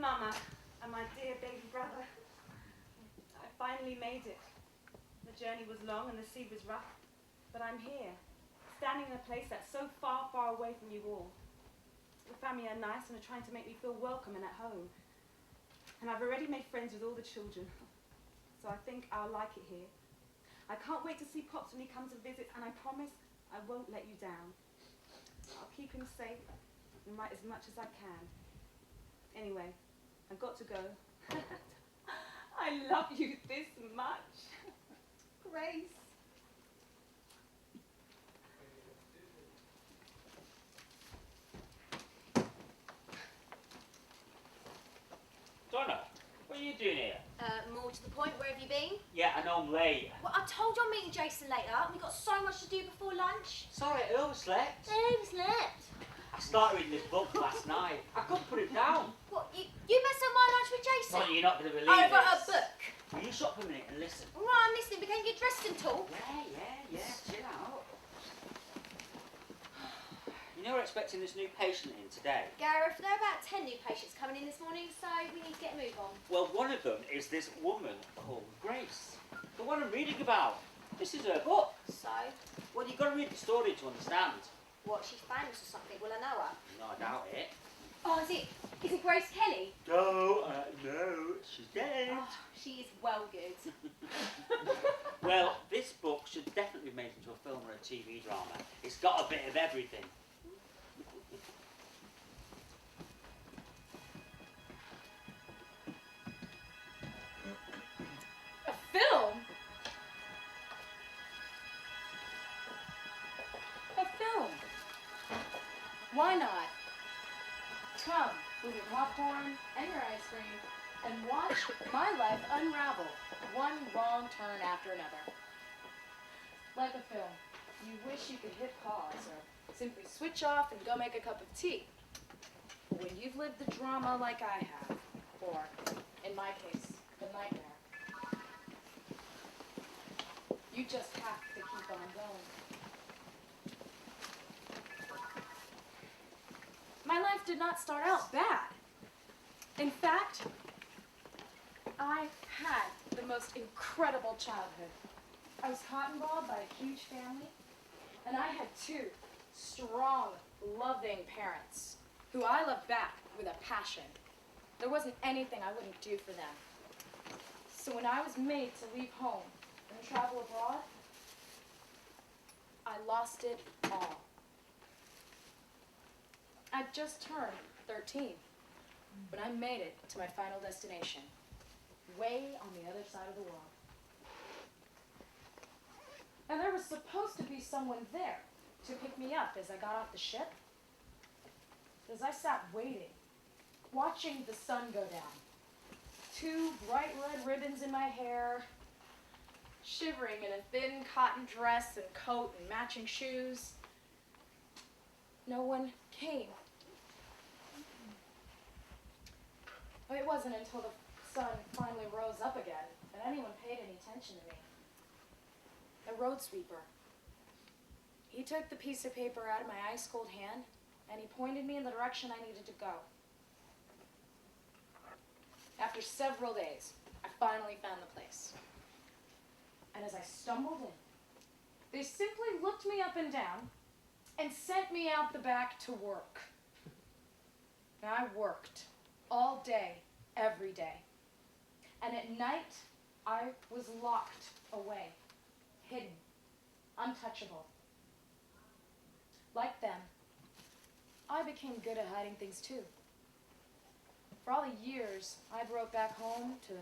Mama and my dear baby brother. I finally made it. The journey was long and the sea was rough, but I'm here, standing in a place that's so far, far away from you all. The family are nice and are trying to make me feel welcome and at home. And I've already made friends with all the children, so I think I'll like it here. I can't wait to see Pops when he comes and visits, and I promise I won't let you down. I'll keep him safe and write as much as I can. Anyway, I've got to go. I love you this much. Grace. Donna, what are you doing here? More to the point, where have you been? Yeah, I know I'm late. Well, I told you I'm meeting Jason later, and we've got so much to do before lunch. Sorry, I overslept. Overslept? I started reading this book last night. I couldn't put it down. What, you messed up my lunch with Jason? Well, you're not going to believe Over a this. book? Will you stop for a minute and listen? All right, I'm listening, but can you get dressed and talk? Yeah, chill out. You know we're expecting this new patient in today? Gareth, there are about 10 new patients coming in this morning, so we need to get a move on. Well, one of them is this woman called Grace. The one I'm reading about. This is her book. So? Well, you've got to read the story to understand. What, she's famous or something? Will I know her? No, I doubt it. Oh, is it Grace Kelly? No, she's dead. Oh, she is well good. Well, this book should definitely be made into a film or a TV drama. It's got a bit of everything. A film? A film? Why not? Come with your popcorn and your ice cream and watch my life unravel one wrong turn after another. Like a film, you wish you could hit pause or simply switch off and go make a cup of tea. But when you've lived the drama like I have, or in my case, the nightmare, you just have to keep on going. My life did not start out bad. In fact, I had the most incredible childhood. I was cottonballed by a huge family, and I had two strong, loving parents who I loved back with a passion. There wasn't anything I wouldn't do for them. So when I was made to leave home and travel abroad, I lost it all. I just turned 13, but I made it to my final destination, way on the other side of the world. And there was supposed to be someone there to pick me up as I got off the ship. As I sat waiting, watching the sun go down, two bright red ribbons in my hair, shivering in a thin cotton dress and coat and matching shoes, no one came. It wasn't until the sun finally rose up again that anyone paid any attention to me. A road sweeper. He took the piece of paper out of my ice-cold hand, and he pointed me in the direction I needed to go. After several days, I finally found the place. And as I stumbled in, they simply looked me up and down and sent me out the back to work. And I worked all day, every day. And at night, I was locked away, hidden, untouchable. Like them, I became good at hiding things too. For all the years I wrote back home to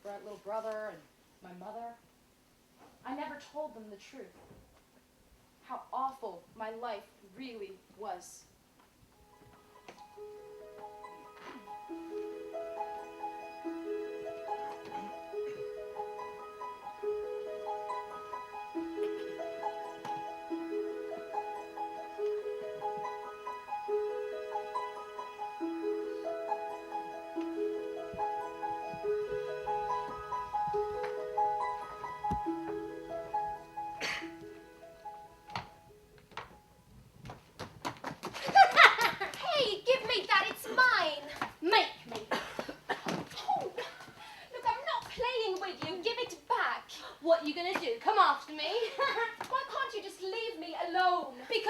my little brother and my mother, I never told them the truth. How awful my life really was.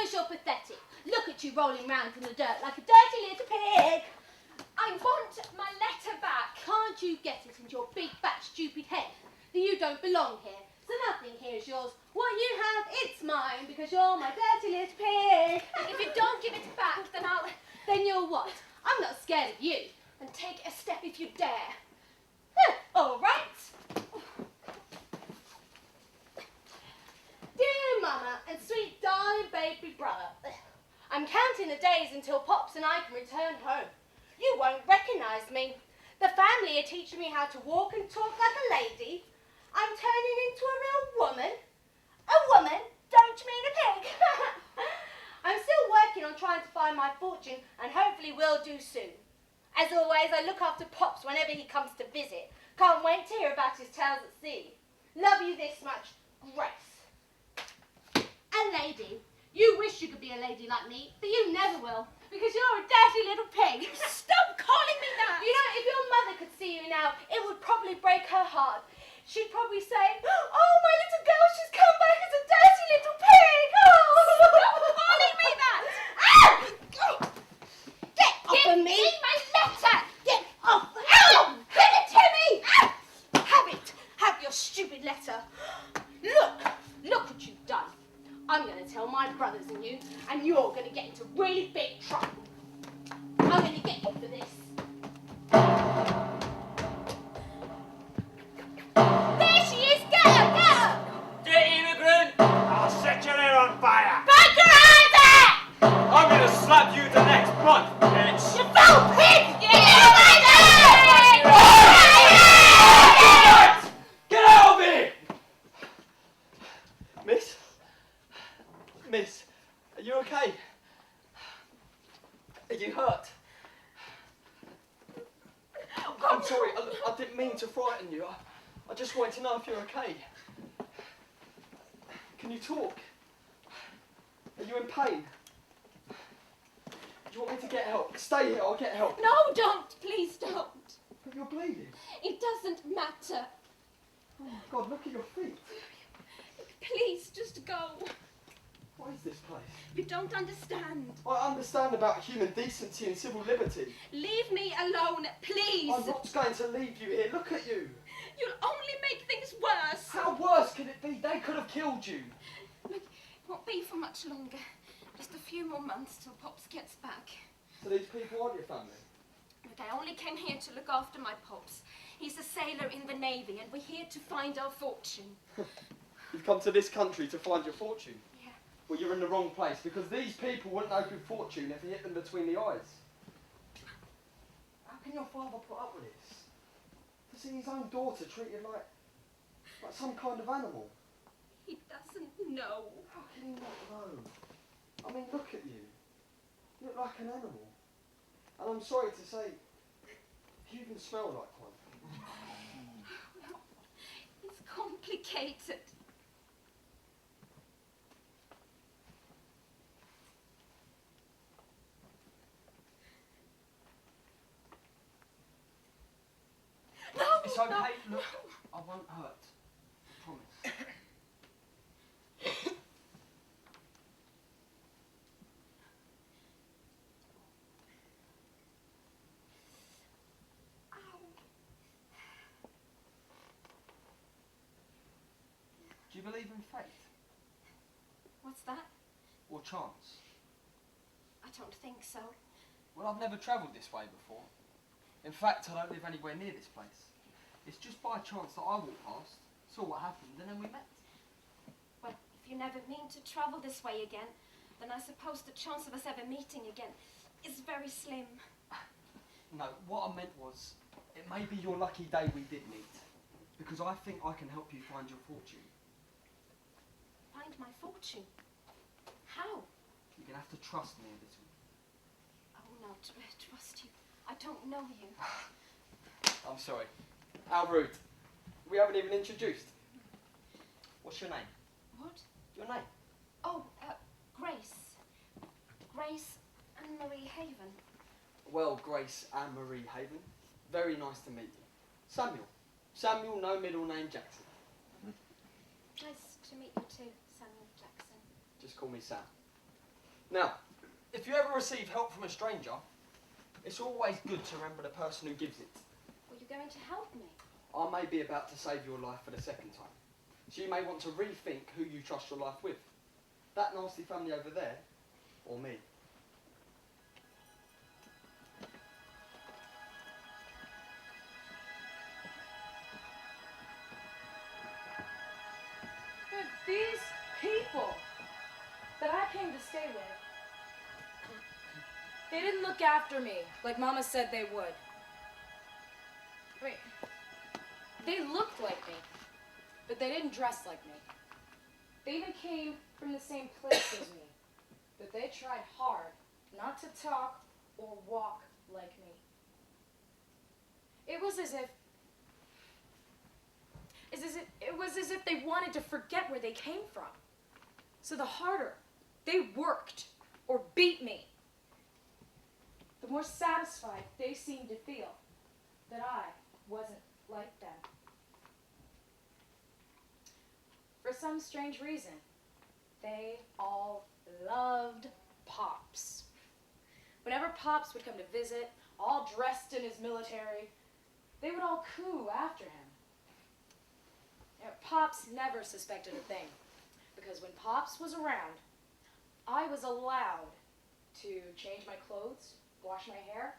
because you're pathetic. Look at you rolling round in the dirt like a dirty little pig. I want my letter back. Can't you get it into your big fat stupid head that you don't belong here? So nothing here is yours. What you have, it's mine because you're my dirty little pig. If you don't give it back, then I'll... Then you're what? I'm not scared of you. Then take a step if you dare. All right. Dear Mama and sweet darling baby brother, I'm counting the days until Pops and I can return home. You won't recognise me. The family are teaching me how to walk and talk like a lady. I'm turning into a real woman. A woman? Don't you mean a pig? I'm still working on trying to find my fortune and hopefully will do soon. As always, I look after Pops whenever he comes to visit. Can't wait to hear about his tales at sea. Love you this much, Grace. A lady. You wish you could be a lady like me, but you never will, because you're a dirty little pig. Stop calling me that! You know, if your mother could see you now, it would probably break her heart. She'd probably say, oh, my little girl, she's come back as a dirty little pig. Oh. Stop calling me that! Get off of me! my letter! Get off! Ow! Give it to me! Have it! Have your stupid letter. Look what you've done. I'm going to tell my brothers and you, and you're going to get into really big trouble. I'm going to get you for this. There she is! Get her! Dirty immigrant! I'll set your hair on fire! Back your eyes out! I'm gonna slap you the next month, bitch! You foul pig! Get Get out of here! Miss, are you okay? Are you hurt? I'm sorry, I didn't mean to frighten you. I just wanted to know if you're okay. Can you talk? Are you in pain? Do you want me to get help? Stay here, I'll get help. No, don't. Please don't. But you're bleeding. It doesn't matter. Oh my God, look at your feet. Please, just go. What is this place? You don't understand. I understand about human decency and civil liberty. Leave me alone, please. I'm not going to leave you here. Look at you. You'll only make things worse. How worse can it be? They could have killed you. Look, it won't be for much longer. Just a few more months till Pops gets back. So these people aren't your family? Look, I only came here to look after my Pops. He's a sailor in the Navy, and we're here to find our fortune. You've come to this country to find your fortune? Yeah. Well, you're in the wrong place, because these people wouldn't know good fortune if you hit them between the eyes. How can your father put up with this? To see his own daughter treated like some kind of animal? He doesn't know. How can he not know? I mean, look at you. You look like an animal. And I'm sorry to say, you even smell like one. It's complicated. No, It's no. okay, look, I won't hurt. I promise. Do you believe in fate? What's that? Or chance? I don't think so. Well, I've never travelled this way before. In fact, I don't live anywhere near this place. It's just by chance that I walked past, saw what happened, and then we met. Well, if you never mean to travel this way again, then I suppose the chance of us ever meeting again is very slim. No, what I meant was, it may be your lucky day we did meet, because I think I can help you find your fortune. Find my fortune? How? You're going to have to trust me a little. Oh, no, trust you. I don't know you. I'm sorry. How rude. We haven't even introduced. What's your name? What? Your name? Oh, Grace. Grace and Marie Haven. Well, Grace and Marie Haven. Very nice to meet you. Samuel. Samuel, no middle name, Jackson. Nice to meet you too, Samuel Jackson. Just call me Sam. Now, if you ever receive help from a stranger, it's always good to remember the person who gives it. Well, you're going to help me. I may be about to save your life for the second time, so you may want to rethink who you trust your life with. That nasty family over there, or me. These people that I came to stay with, they didn't look after me like Mama said they would. I mean, they looked like me, but they didn't dress like me. They even came from the same place as me, but they tried hard not to talk or walk like me. It was as if they wanted to forget where they came from. So the harder they worked or beat me, the more satisfied they seemed to feel that I wasn't like them. For some strange reason, they all loved Pops. Whenever Pops would come to visit, all dressed in his military, they would all coo after him. Pops never suspected a thing, because when Pops was around, I was allowed to change my clothes, wash my hair,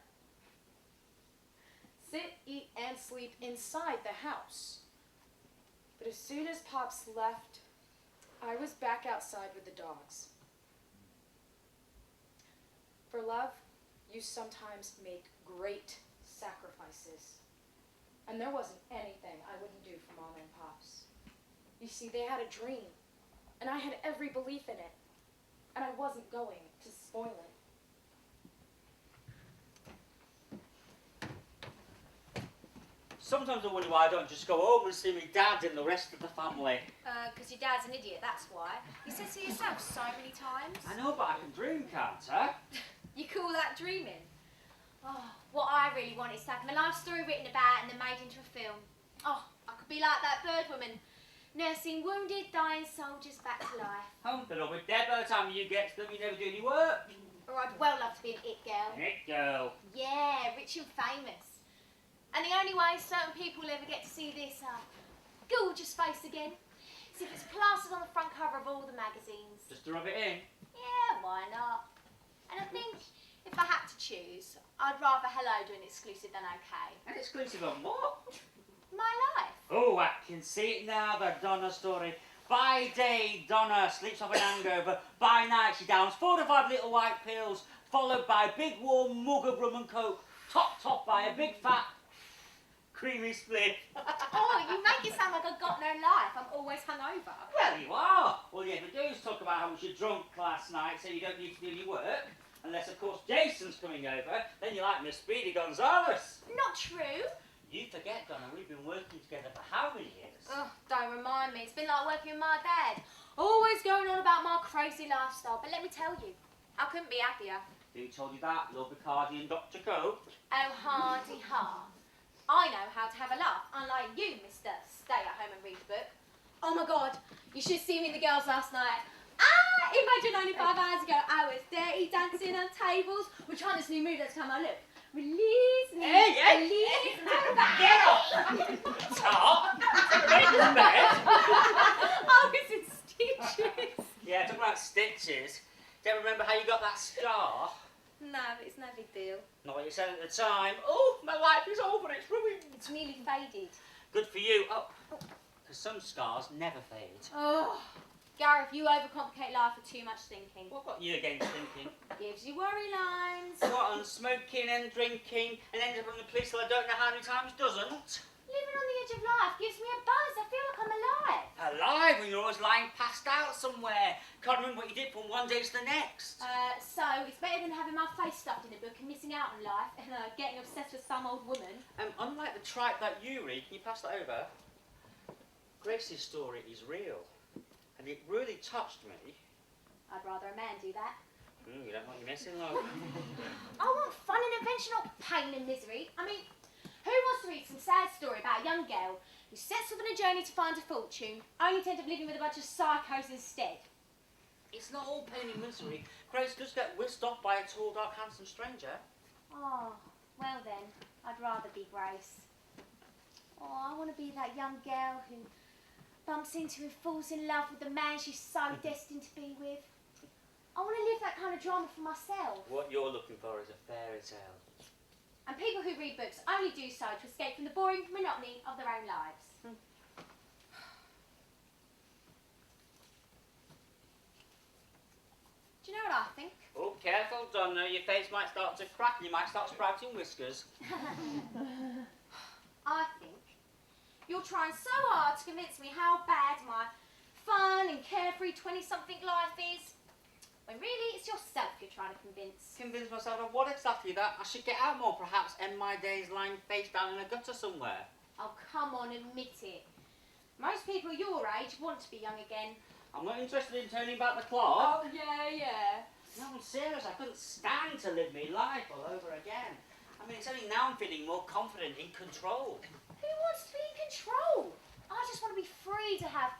sit, eat, and sleep inside the house. But as soon as Pops left, I was back outside with the dogs. For love, you sometimes make great sacrifices. And there wasn't anything I wouldn't do for Mama and Pops. You see, they had a dream, and I had every belief in it, and I wasn't going to spoil it. Sometimes I wonder why I don't just go home and see my dad and the rest of the family. Because your dad's an idiot, that's why. You said so yourself so many times. I know, but I can dream, can't I? You call that dreaming? Oh, what I really want is to have my life story written about and then made into a film. Oh, I could be like that bird woman, nursing wounded, dying soldiers back to life. They'll be dead by the time you get to them. You never do any work. Or I'd well love to be an it girl. An it girl. Yeah, rich and famous. And the only way certain people will ever get to see this gorgeous face again is if it's plastered on the front cover of all the magazines. Just to rub it in. Yeah, why not? And I think if I had to choose, I'd rather Hello do an exclusive than OK. An exclusive on what? My life. Oh, I can see it now, the Donna story. By day, Donna sleeps off an hangover. By night, she downs 4 to 5 little white pills, followed by a big warm mug of rum and coke, topped by a big fat creamy split. Oh, you make it sound like I've got no life. I'm always hungover. Well, you are. All you ever do is talk about how much you drunk last night, so you don't need to do any work. Unless, of course, Jason's coming over. Then you're like Miss Speedy Gonzales. Not true. You forget, Donna, we've been working together for how many years? Oh, don't remind me. It's been like working with my dad. Always going on about my crazy lifestyle. But let me tell you, I couldn't be happier. Who told you that? Lord Bacardi and Dr. Coke? Oh, hardy ha. I know how to have a laugh, unlike you, Mr. Stay at home and read a book. Oh my God, you should see me and the girls last night. Imagine only 5 hours ago I was dirty dancing on tables. We're trying this new move that's come on, look. Release me, release me. Get off! Top! I was in stitches. Yeah, talking about stitches. Don't remember how you got that scar? No, but it's no big deal. Not what you said at the time. Oh, my life is over, it's ruined. It's nearly faded. Good for you. Oh, because some scars never fade. Oh, Gareth, you overcomplicate life with too much thinking. What got you against thinking? Gives you worry lines. What, on smoking and drinking and ended up on the police till I don't know how many times doesn't? Living on the edge of life gives me a buzz. I feel like I'm alive. Alive when you're always lying passed out somewhere. Can't remember what you did from one day to the next. So it's better than having my face stuffed in a book and missing out on life and getting obsessed with some old woman. Unlike the tripe that you read, can you pass that over? Grace's story is real. And it really touched me. I'd rather a man do that. You don't want your messing, love. I want fun and adventure, not pain and misery. I mean, who wants to read some sad story about a young girl who sets off on a journey to find a fortune, only to end up living with a bunch of psychos instead? It's not all pain and misery. Grace does get whisked off by a tall, dark, handsome stranger. Oh, well then, I'd rather be Grace. Oh, I want to be that young girl who bumps into and falls in love with the man she's so destined to be with. I want to live that kind of drama for myself. What you're looking for is a fairy tale. And people who read books only do so to escape from the boring monotony of their own lives. Do you know what I think? Oh, careful, Donna. Your face might start to crack and you might start sprouting whiskers. I think you're trying so hard to convince me how bad my fun and carefree 20-something life is, when really it's yourself you're trying to convince. Convince myself of what exactly? That I should get out more, perhaps end my days lying face down in a gutter somewhere. Oh, come on, admit it. Most people your age want to be young again. I'm not interested in turning back the clock. Oh, yeah. No, I'm serious. I couldn't stand to live my life all over again. I mean, it's only now I'm feeling more confident, in control. Who wants to be in control? I just want to be free to have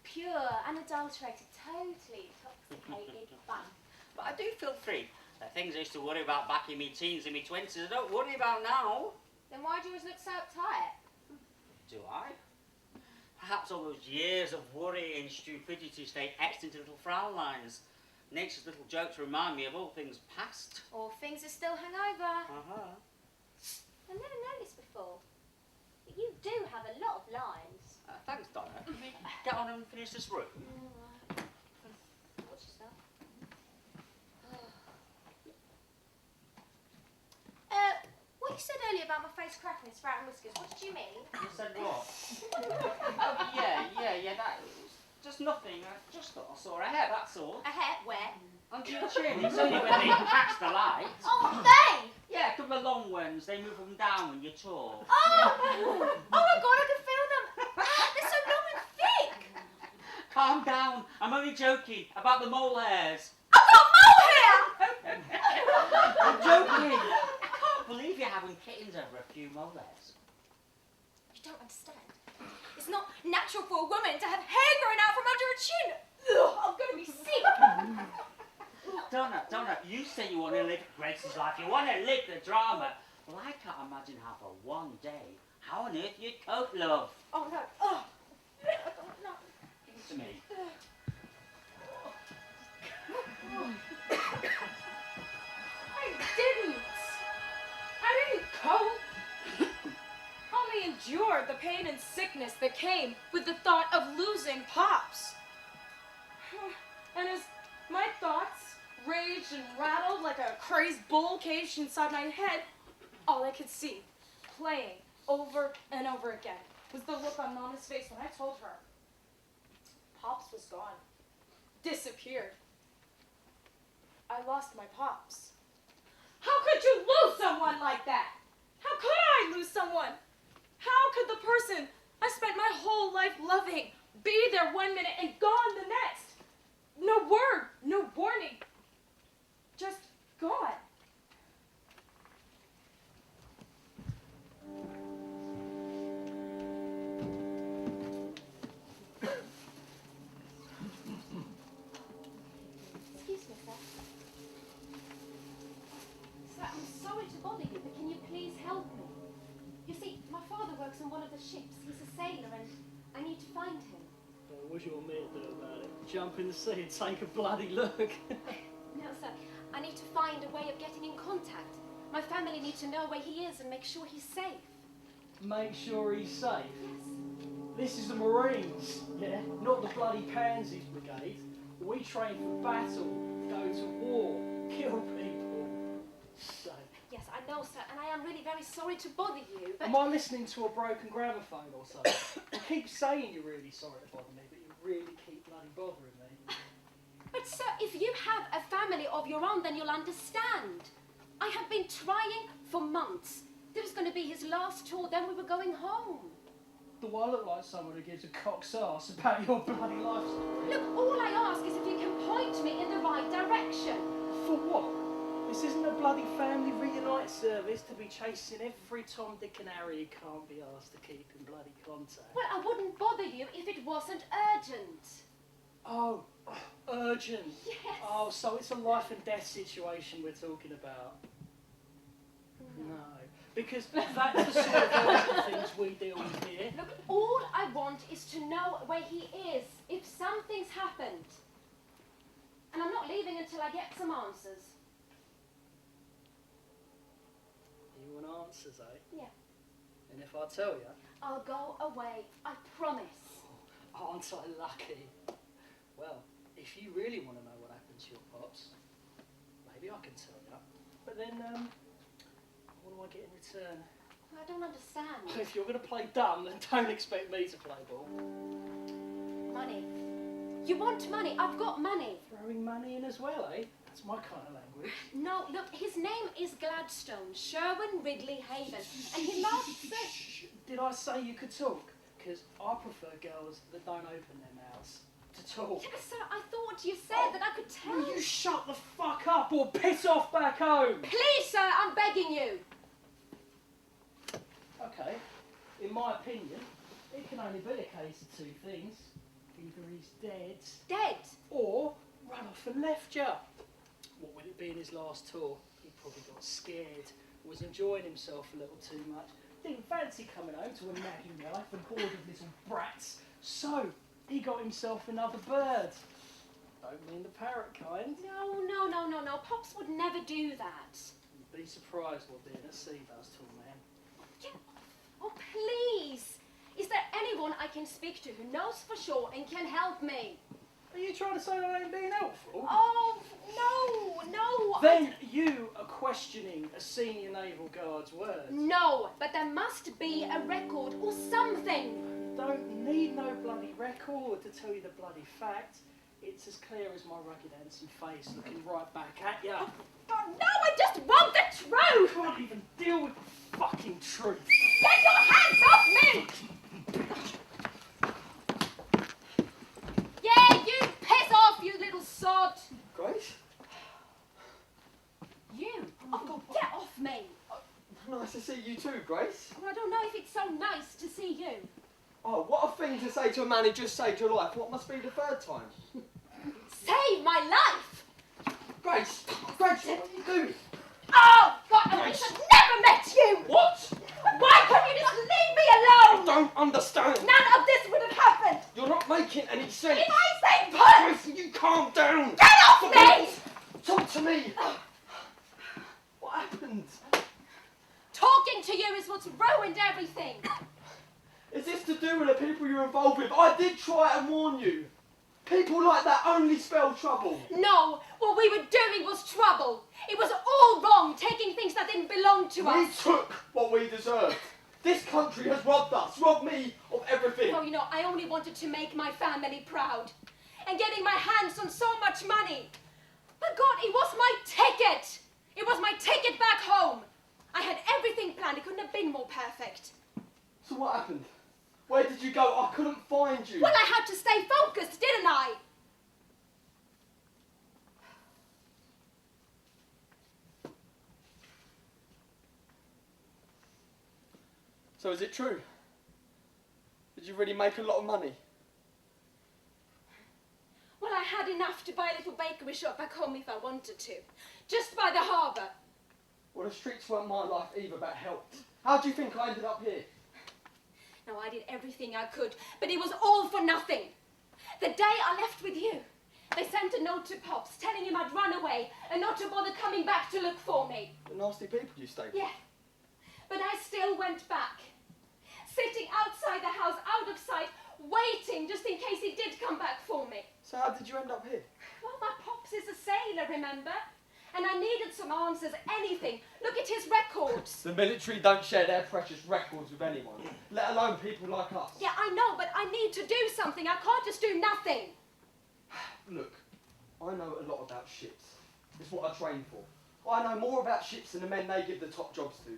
pure, unadulterated, totally intoxicated fun. But I do feel free. The things I used to worry about back in my teens and my 20s, I don't worry about now. Then why do you always look so uptight? Do I? Perhaps all those years of worry and stupidity stay etched into little frown lines. Nature's little jokes remind me of all things past. Or things that still hang over. Uh-huh. I've never noticed before. But you do have a lot of lines. Thanks, Donna. Can we get on and finish this room? What's yourself? What you said earlier about my face cracking and sprouting whiskers, what did you mean? You said what? Oh, yeah, that was just nothing. I just thought I saw a hair, that's all. A hair? Where? Under your chin. It's only when they catch the light. Oh, they! Yeah, a couple of long ones. They move them down when you talk. Oh my God, I can feel them. They're so long and thick. Calm down. I'm only joking about the mole hairs. I've got mole hair! I'm joking. I can't believe you're having kittens over a few mole hairs. You don't understand. It's not natural for a woman to have hair growing out from under her chin. Ugh, I'm going to be sick. Donna, you say you want to live Grace's life. You want to live the drama. Well, I can't imagine how for one day, how on earth you'd cope, love. Oh, no. Oh. I don't know. Give it to me. I didn't cope. Only endured the pain and sickness that came with the thought of losing Pops. And as my thoughts raged and rattled like a crazed bull caged inside my head, all I could see, playing over and over again, was the look on Mama's face when I told her Pops was gone. Disappeared. I lost my Pops. How could you lose someone like that? How could I lose someone? How could the person I spent my whole life loving be there one minute and gone the next? No word, no warning. Just gone. Excuse me, sir. Sir, I'm sorry to bother you, but can you please help me? You see, my father works on one of the ships. He's a sailor and I need to find him. Well, what's your mate do about it? Jump in the sea and take a bloody look. No, sir. I need to find a way of getting in contact. My family need to know where he is and make sure he's safe. Make sure he's safe. Yes. This is the Marines, yeah? Not the bloody Pansies Brigade. We train for battle, go to war, kill people. Safe. Yes, I know, sir, and I am really very sorry to bother you, but... Am I listening to a broken gramophone or something? You keep saying you're really sorry to bother me, but you really keep bloody bothering me. But, sir, if you have a family of your own, then you'll understand. I have been trying for months. This was going to be his last tour, then we were going home. Do I look like someone who gives a cock's arse about your bloody life story? Look, all I ask is if you can point me in the right direction. For what? This isn't a bloody family reunite service to be chasing every Tom, Dick and Harry who can't be asked to keep in bloody contact. Well, I wouldn't bother you if it wasn't urgent. Oh, urgent. Yes. Oh, so it's a life and death situation we're talking about. No, because that's the sort of things we deal with here. Look, all I want is to know where he is, if something's happened. And I'm not leaving until I get some answers. You want answers, eh? Yeah. And if I tell you, I'll go away, I promise. aren't I lucky? Well, if you really want to know what happened to your pops, maybe I can tell you. But then, what do I get in return? I don't understand. If you're going to play dumb, then don't expect me to play ball. Money. You want money? I've got money. Throwing money in as well, eh? That's my kind of language. No, look, his name is Gladstone, Sherwin Ridley Haven, and he loves it. Shh. Did I say you could talk? Because I prefer girls that don't open their mouths to talk. Yes, sir, I thought you said that I could tell. Will you shut the fuck up or piss off back home? Please, sir, I'm begging you. Okay, in my opinion, it can only be a case of two things. Either he's dead, Dead. or run off and left you. What with it being his last tour, he probably got scared, was enjoying himself a little too much, didn't fancy coming home to a nagging wife and bored of little brats, so he got himself another bird. Don't mean the parrot kind. No. Pops would never do that. You'd be surprised what being at sea does to a man. Yeah. Oh, please. Is there anyone I can speak to who knows for sure and can help me? Are you trying to say I ain't being helpful? Oh, no. Then you are questioning a senior naval guard's words. No, but there must be a record or something. You don't need no bloody record to tell you the bloody fact. It's as clear as my rugged handsome face looking right back at you. Oh, no, I just want the You truth. can't even deal with the fucking truth. Get your hands off me. Yeah, you piss off, you little sod. Grace? You? Oh, get off me. Nice to see you too, Grace. Well, I don't know if it's so nice to see you. Oh, what a thing to say to a man who just saved your life. What must be the third time? Save my life. Grace! Grace, what are you doing? Oh, God, I wish I'd never met you. What? Why couldn't you just leave me alone? Don't understand. None of this would have happened. You're not making any sense. If I say put, Grace, you calm down. get off me. Talk to me. What happened? Talking to you is what's ruined everything. Is this to do with the people you're involved with? I did try and warn you. People like that only spell trouble. No, what we were doing was trouble. It was all wrong, taking things that didn't belong to We us. took what we deserved. This country has robbed us, robbed me of everything. Well, you know, I only wanted to make my family proud. And getting my hands on so much money. But God, it was my ticket. It was my ticket back home. I had everything planned. It couldn't have been more perfect. So what happened? Where did you go? I couldn't find you. Well, I had to stay focused, didn't I? So is it true? Did you really make a lot of money? Well, I had enough to buy a little bakery shop back home if I wanted to. Just by the harbour. Well, the streets weren't my life either, but helped. How do you think I ended up here? Now, I did everything I could, but it was all for nothing. The day I left with you, they sent a note to Pops telling him I'd run away and not to bother coming back to look for me. The nasty people you stayed with. Yeah, but I still went back. Sitting outside the house, out of sight, waiting just in case he did come back for me. So how did you end up here? Well, my Pops is a sailor, remember? And I needed some answers, anything. Look at his records. The military don't share their precious records with anyone, let alone people like us. Yeah, I know, but I need to do something. I can't just do nothing. Look, I know a lot about ships. It's what I train for. I know more about ships than the men they give the top jobs to.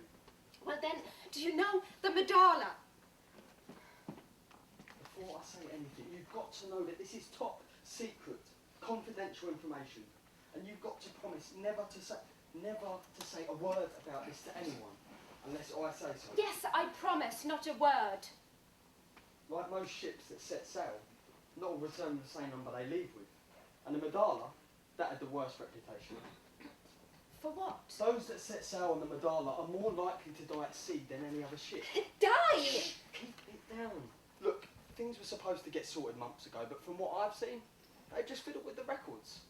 Well then, do you know the Madala? Before I say anything, you've got to know that this is top secret, confidential information. And you've got to promise never to say a word about this to anyone, unless I say so. Yes, I promise, not a word. Like most ships that set sail, not all return with the same number they leave with. And the Madala, that had the worst reputation. For what? Those that set sail on the Madala are more likely to die at sea than any other ship. Die! Keep it down. Look, things were supposed to get sorted months ago, but from what I've seen, they've just fiddled with the records.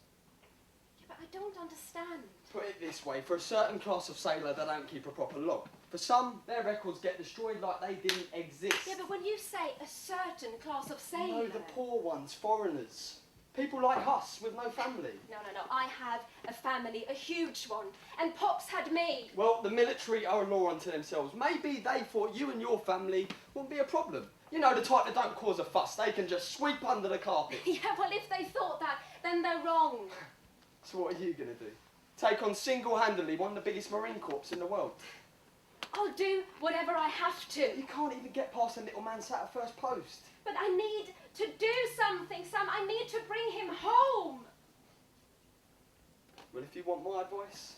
Yeah, but I don't understand. Put it this way, for a certain class of sailor, they don't keep a proper log. For some, their records get destroyed like they didn't exist. Yeah, but when you say a certain class of sailor... No, the poor ones, foreigners. People like us, with no family. No. I have a family, a huge one. And Pops had me. Well, the military are a law unto themselves. Maybe they thought you and your family wouldn't be a problem. You know, the type that don't cause a fuss. They can just sweep under the carpet. Yeah, well, if they thought that, then they're wrong. So what are you going to do? Take on single-handedly one of the biggest marine corps in the world? I'll do whatever I have to. You can't even get past a little man sat at first post. But I need to do something, Sam. I need to bring him home. Well, if you want my advice,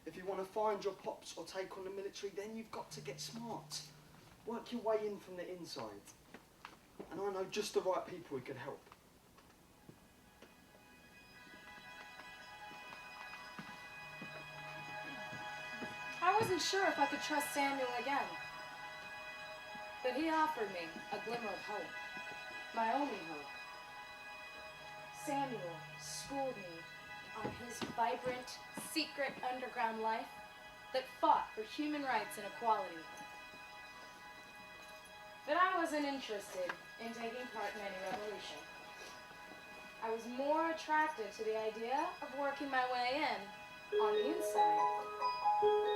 if you want to find your pops or take on the military, then you've got to get smart. Work your way in from the inside. And I know just the right people who can help. I wasn't sure if I could trust Samuel again. But he offered me a glimmer of hope. My only hope. Samuel schooled me on his vibrant, secret underground life that fought for human rights and equality. But I wasn't interested in taking part in any revolution. I was more attracted to the idea of working my way in on the inside.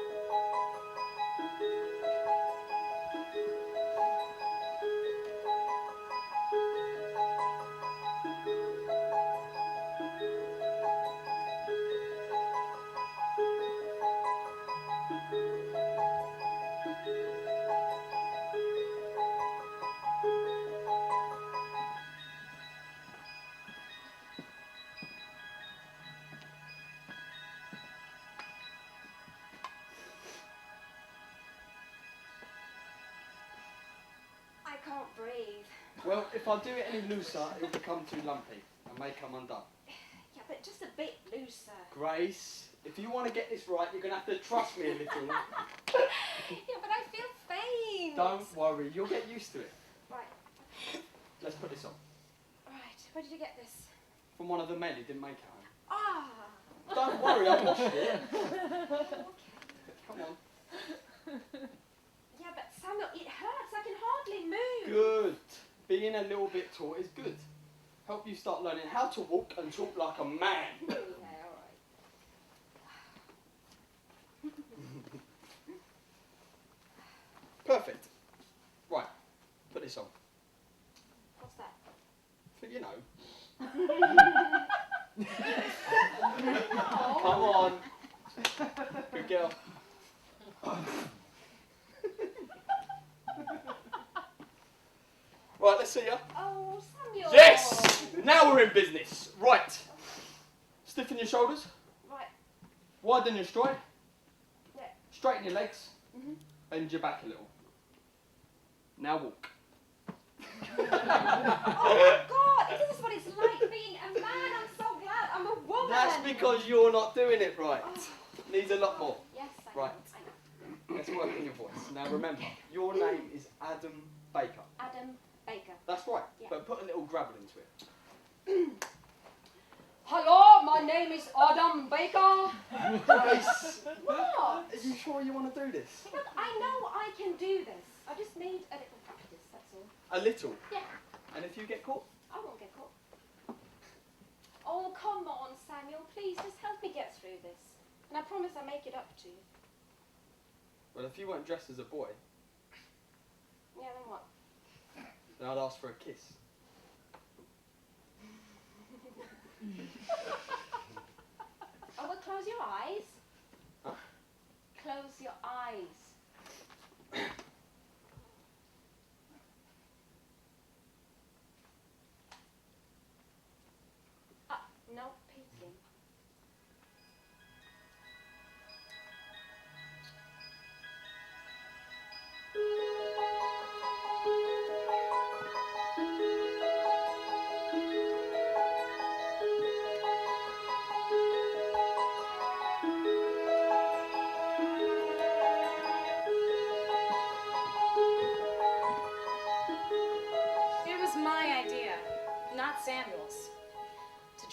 I can't breathe. Well, if I do it any looser, it'll become too lumpy and may come undone. Yeah, but just a bit looser. Grace, if you want to get this right, you're going to have to trust me a little. Yeah, but I feel faint. Don't worry, you'll get used to it. Right. Let's put this on. Right. Where did you get this? From one of the men who didn't make it home. Ah. Don't worry, I washed it. Okay. Come on. Yeah, but Samuel, it hurts. I can hardly move. Good. Being a little bit taught is good. Help you start learning how to walk and talk like a man. Yeah, all right. Perfect. Right, put this on. What's that? But you know. Oh. Come on. Good girl. Right, let's see ya. Oh, Samuel. Yes! Now we're in business. Right. Stiffen your shoulders. Right. Widen your stride. Yeah. Straighten your legs. Mhm. Bend your back a little. Now walk. Oh God! This is what it's like being a man. I'm so glad I'm a woman. That's because you're not doing it right. Oh. Needs a lot more. Yes, I know. Right. I know. Let's work on your voice. Now remember, your name is Adam Baker. Adam Baker. That's right, Yeah. but put a little gravel into it. Hello, my name is Adam Baker. Grace, What? are you sure you want to do this? But I know I can do this. I just need a little practice, that's all. A little. Yeah, And if you get caught? I won't get caught. Oh, come on, Samuel. Please, just help me get through this. And I promise I'll make it up to you. Well, if you weren't dressed as a boy, Yeah, then what? then I'd ask for a kiss. Oh, well, close your eyes. Huh? Close your eyes. No peeking.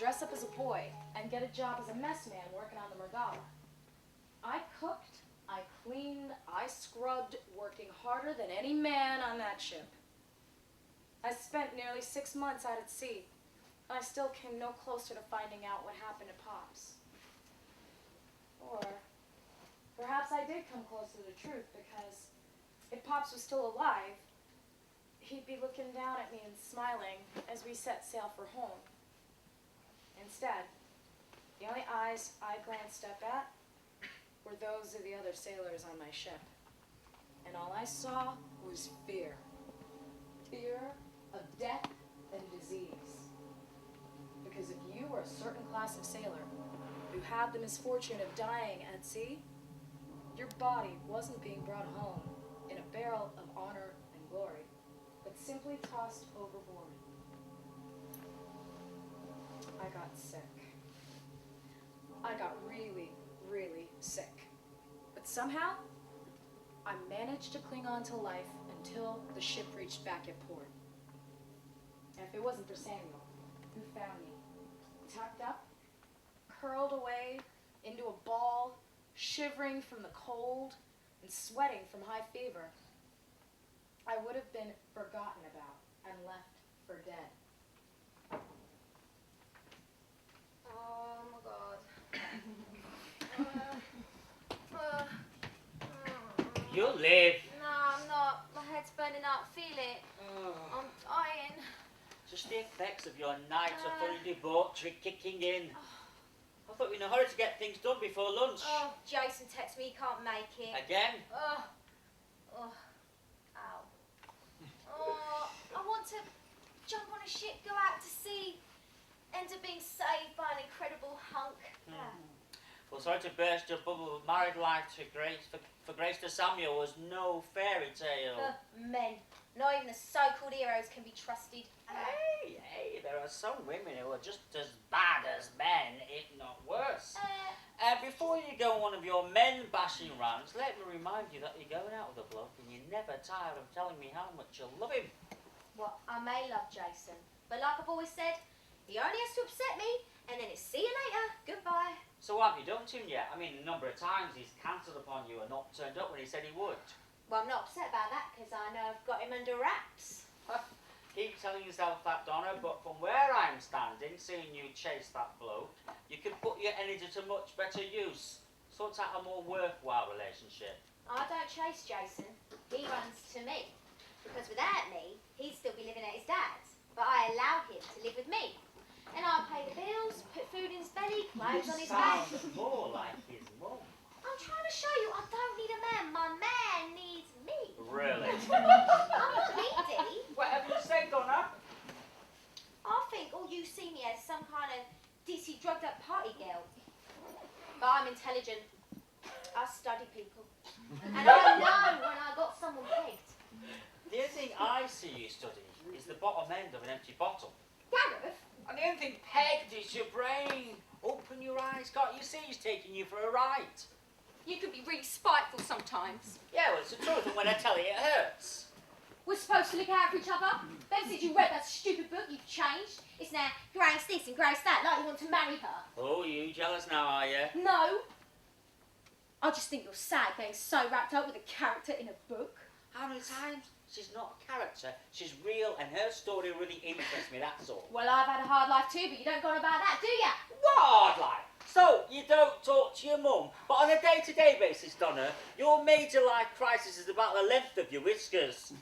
dress up as a boy and get a job as a mess man working on the Murgala. I cooked, I cleaned, I scrubbed, working harder than any man on that ship. I spent nearly 6 months out at sea, and I still came no closer to finding out what happened to Pops. Or perhaps I did come close to the truth, because if Pops was still alive, he'd be looking down at me and smiling as we set sail for home. Instead, the only eyes I glanced up at were those of the other sailors on my ship. And all I saw was fear. Fear of death and disease. Because if you were a certain class of sailor who had the misfortune of dying at sea, your body wasn't being brought home in a barrel of honor and glory, but simply tossed overboard. I got sick. I got really, really sick. But somehow, I managed to cling on to life until the ship reached back at port. And if it wasn't for Samuel, who found me, tucked up, curled away into a ball, shivering from the cold and sweating from high fever, I would have been forgotten about and left for dead. Oh my God. You'll live. No, I'm not. My head's burning up. Feel it. I'm dying. Just the effects of your night of funny debauchery kicking in. I thought you were in a hurry to get things done before lunch. Oh, Jason texted me he can't make it. Again? Oh. Oh. Ow. Oh, I want to jump on a ship, go out to sea, end up being saved by an incredible hunk. Well, sorry to burst your bubble, but married life to Grace, for Grace to Samuel was no fairy tale. Men. Not even the so-called heroes can be trusted. Hey, there are some women who are just as bad as men, if not worse. Before you go on one of your men-bashing rants, let me remind you that you're going out with a bloke and you're never tired of telling me how much you love him. Well, I may love Jason, but like I've always said, he only has to upset me, and then it's see you later, goodbye. So what have you done to him yet? I mean, a number of times he's cancelled upon you and not turned up when he said he would. Well, I'm not upset about that, because I know I've got him under wraps. Keep telling yourself that, Donna, but from where I'm standing, seeing you chase that bloke, you could put your energy to much better use. Sort out a more worthwhile relationship. I don't chase Jason, he runs to me. Because without me, he'd still be living at his dad's. But I allow him to live with me. And I'll pay the bills, put food in his belly, clothes on his back. Sounds more like his mum. I'm trying to show you I don't need a man, my man needs me. Really? I'm not needy. Whatever you say, Donna. I think all you see me as some kind of dizzy, drugged up party girl. But I'm intelligent. I study people. And I know when I got someone pegged. The only thing I see you study is the bottom end of an empty bottle. Gareth? And the only thing pegged is your brain. Open your eyes, can't you see he's taking you for a ride? You can be really spiteful sometimes. Yeah, well, it's the truth, and when I tell you, it hurts. We're supposed to look out for each other. Ever since you read that stupid book, you've changed. It's now Grace this and Grace that, like you want to marry her. Oh, you jealous now, are you? No. I just think you're sad getting so wrapped up with a character in a book. How many times? She's not a character, she's real, and her story really interests me, that's all. Well, I've had a hard life too, but you don't go on about that, do ya? What hard life? So, you don't talk to your mum, but on a day-to-day basis, Donna, your major life crisis is about the length of your whiskers.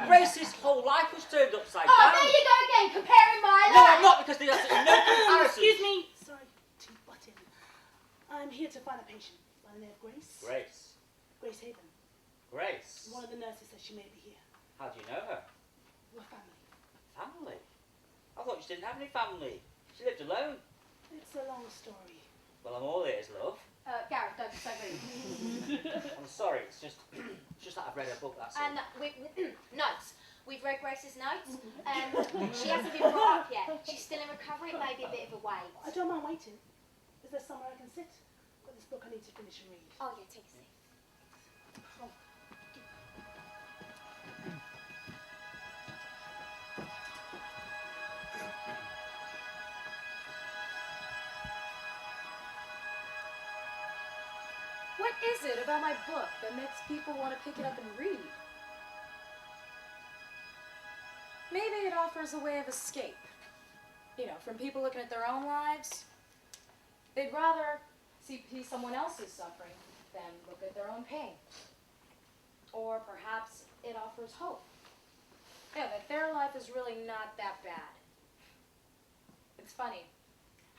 Grace's whole life was turned upside down. There you go again, comparing my No, life. I'm not, because there's no comparison. Excuse me. Sorry to butt in. I'm here to find a patient by the name of Grace. Grace. Grace Haven. Grace. One of the nurses said she may be here. How do you know her? We're family. Family? I thought she didn't have any family. She lived alone. It's a long story. Well, I'm all ears, love. Gareth, don't be so rude. I'm sorry, it's just that I've read a book, that's all. And notes. We've read Grace's notes. She hasn't been brought up yet. She's still in recovery. It may be a bit of a wait. I don't mind waiting. Is there somewhere I can sit? I've got this book I need to finish and read. Oh, yeah, take a seat. What is it about my book that makes people want to pick it up and read? Maybe it offers a way of escape. You know, from people looking at their own lives. They'd rather see someone else's suffering than look at their own pain. Or perhaps it offers hope. Yeah, that their life is really not that bad. It's funny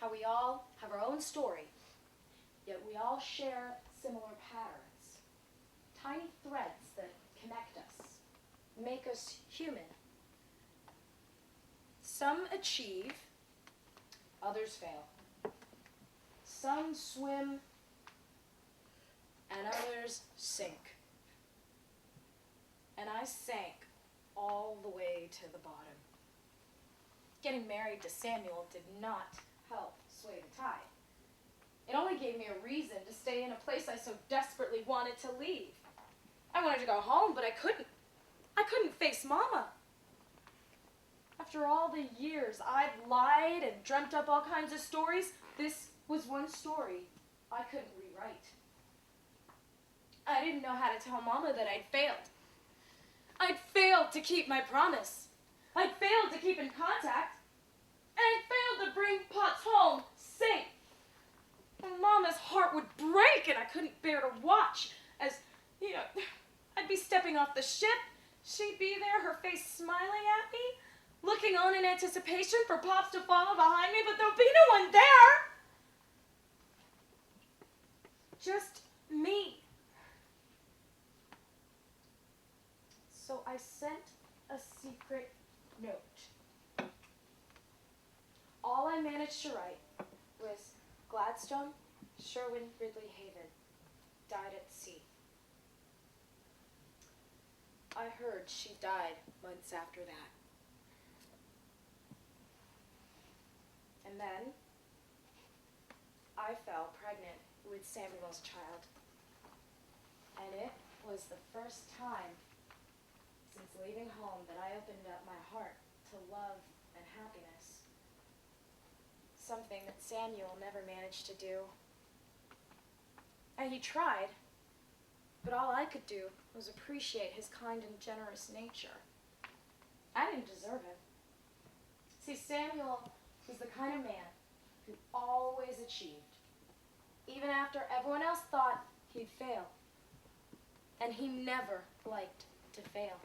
how we all have our own story, yet we all share similar patterns. Tiny threads that connect us, make us human. Some achieve, others fail. Some swim, and others sink. And I sank all the way to the bottom. Getting married to Samuel did not help sway the tide. It only gave me a reason to stay in a place I so desperately wanted to leave. I wanted to go home, but I couldn't. I couldn't face Mama. After all the years I'd lied and dreamt up all kinds of stories, this was one story I couldn't rewrite. I didn't know how to tell Mama that I'd failed. I'd failed to keep my promise. I'd failed to keep in contact. And I'd failed to bring Pops home safe. And Mama's heart would break, and I couldn't bear to watch as, you know, I'd be stepping off the ship. She'd be there, her face smiling at me, looking on in anticipation for Pops to follow behind me, but there'll be no one there. Just me. So I sent a secret note. All I managed to write was Gladstone, Sherwin Ridley Haven, died at sea. I heard she died months after that. And then I fell pregnant with Samuel's child. And it was the first time since leaving home that I opened up my heart to love and happiness. Something that Samuel never managed to do. And he tried, but all I could do was appreciate his kind and generous nature. I didn't deserve him. See, Samuel was the kind of man who always achieved, even after everyone else thought he'd fail. And he never liked to fail.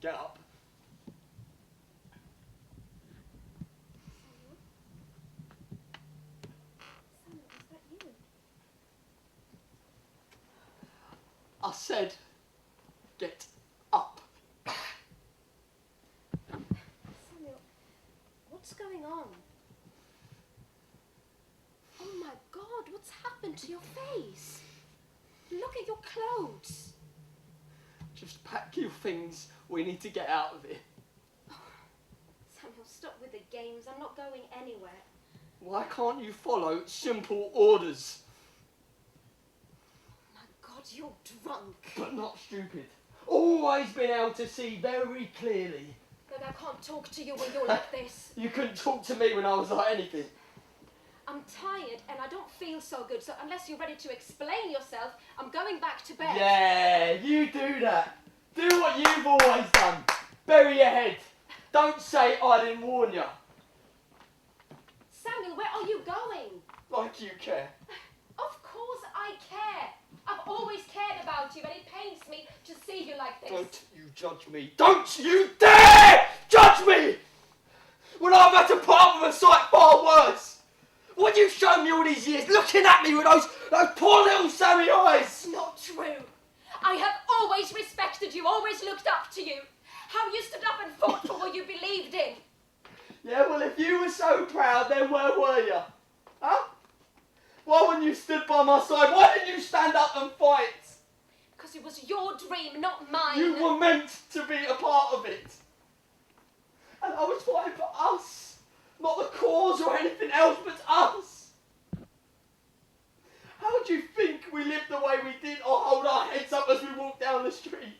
Get up. Samuel, is that you? I said, get up. Samuel, what's going on? Oh my God, what's happened to your face? Look at your clothes. Just pack your things. We need to get out of here. Samuel, stop with the games. I'm not going anywhere. Why can't you follow simple orders? My God, you're drunk. But not stupid. Always been able to see very clearly. Look, I can't talk to you when you're like this. You couldn't talk to me when I was like anything. I'm tired and I don't feel so good, so unless you're ready to explain yourself, I'm going back to bed. Yeah, you do that. Do what you've always done. Bury your head. Don't say I didn't warn you. Samuel, where are you going? Like you care. Of course I care. I've always cared about you and it pains me to see you like this. Don't you judge me. Don't you dare judge me! When I've had to put up with a sight far worse. What you've shown me all these years, looking at me with those poor little Sammy eyes. It's not true. I have always respected you, always looked up to you. How you stood up and fought for what you believed in. Yeah, well, if you were so proud, then where were you? Huh? Why when you stood by my side, why didn't you stand up and fight? Because it was your dream, not mine. You were meant to be a part of it. And I was fighting for us. Not the cause or anything else, but us. How do you think we lived the way we did or hold our heads up as we walked down the street?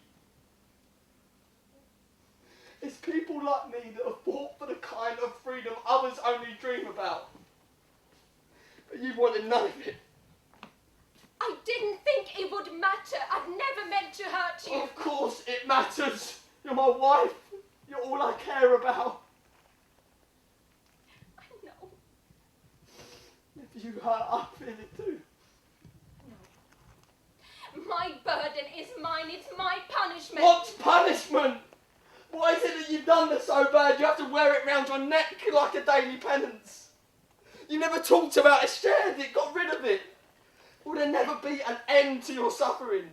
It's people like me that have fought for the kind of freedom others only dream about. But you wanted none of it. I didn't think it would matter. I've never meant to hurt you. Of course it matters. You're my wife. You're all I care about. I know. If you hurt, I feel it too. No. My burden is mine. It's my punishment. What's punishment? What is it that you've done that's so bad you have to wear it round your neck like a daily penance? You never talked about it, shared it, got rid of it. Will there never be an end to your suffering?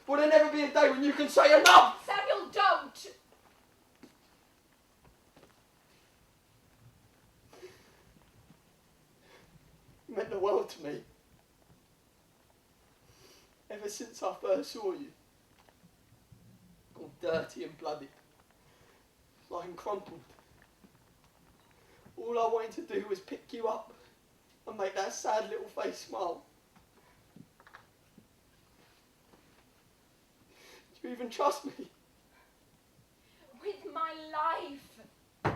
Will there never be a day when you can say enough? Samuel, don't! You meant the world to me. Ever since I first saw you. All dirty and bloody. Lying crumpled. All I wanted to do was pick you up and make that sad little face smile. Do you even trust me? With my life.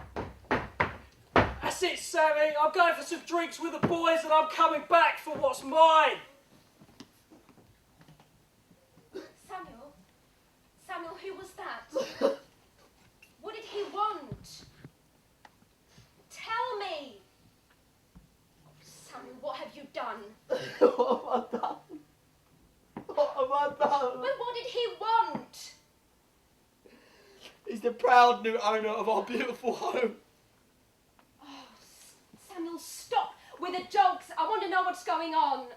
That's it, Sammy. I'm going for some drinks with the boys and I'm coming back for what's mine. Samuel? Samuel, who was that? What did he want? Tell me! Samuel, what have you done? What have I done? What have I done? Well, what did he want? He's the proud new owner of our beautiful home. Oh, Samuel, stop with the jokes. I want to know what's going on.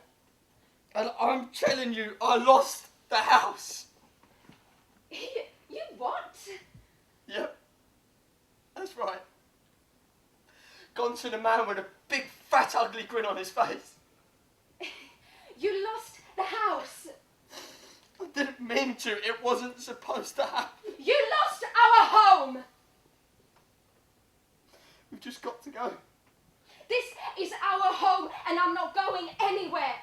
And I'm telling you, I lost the house. You what? Yep, that's right. Gone to the man with a big, fat, ugly grin on his face. You lost the house. I didn't mean to. It wasn't supposed to happen. You lost our home. We've just got to go. This is our home and I'm not going anywhere.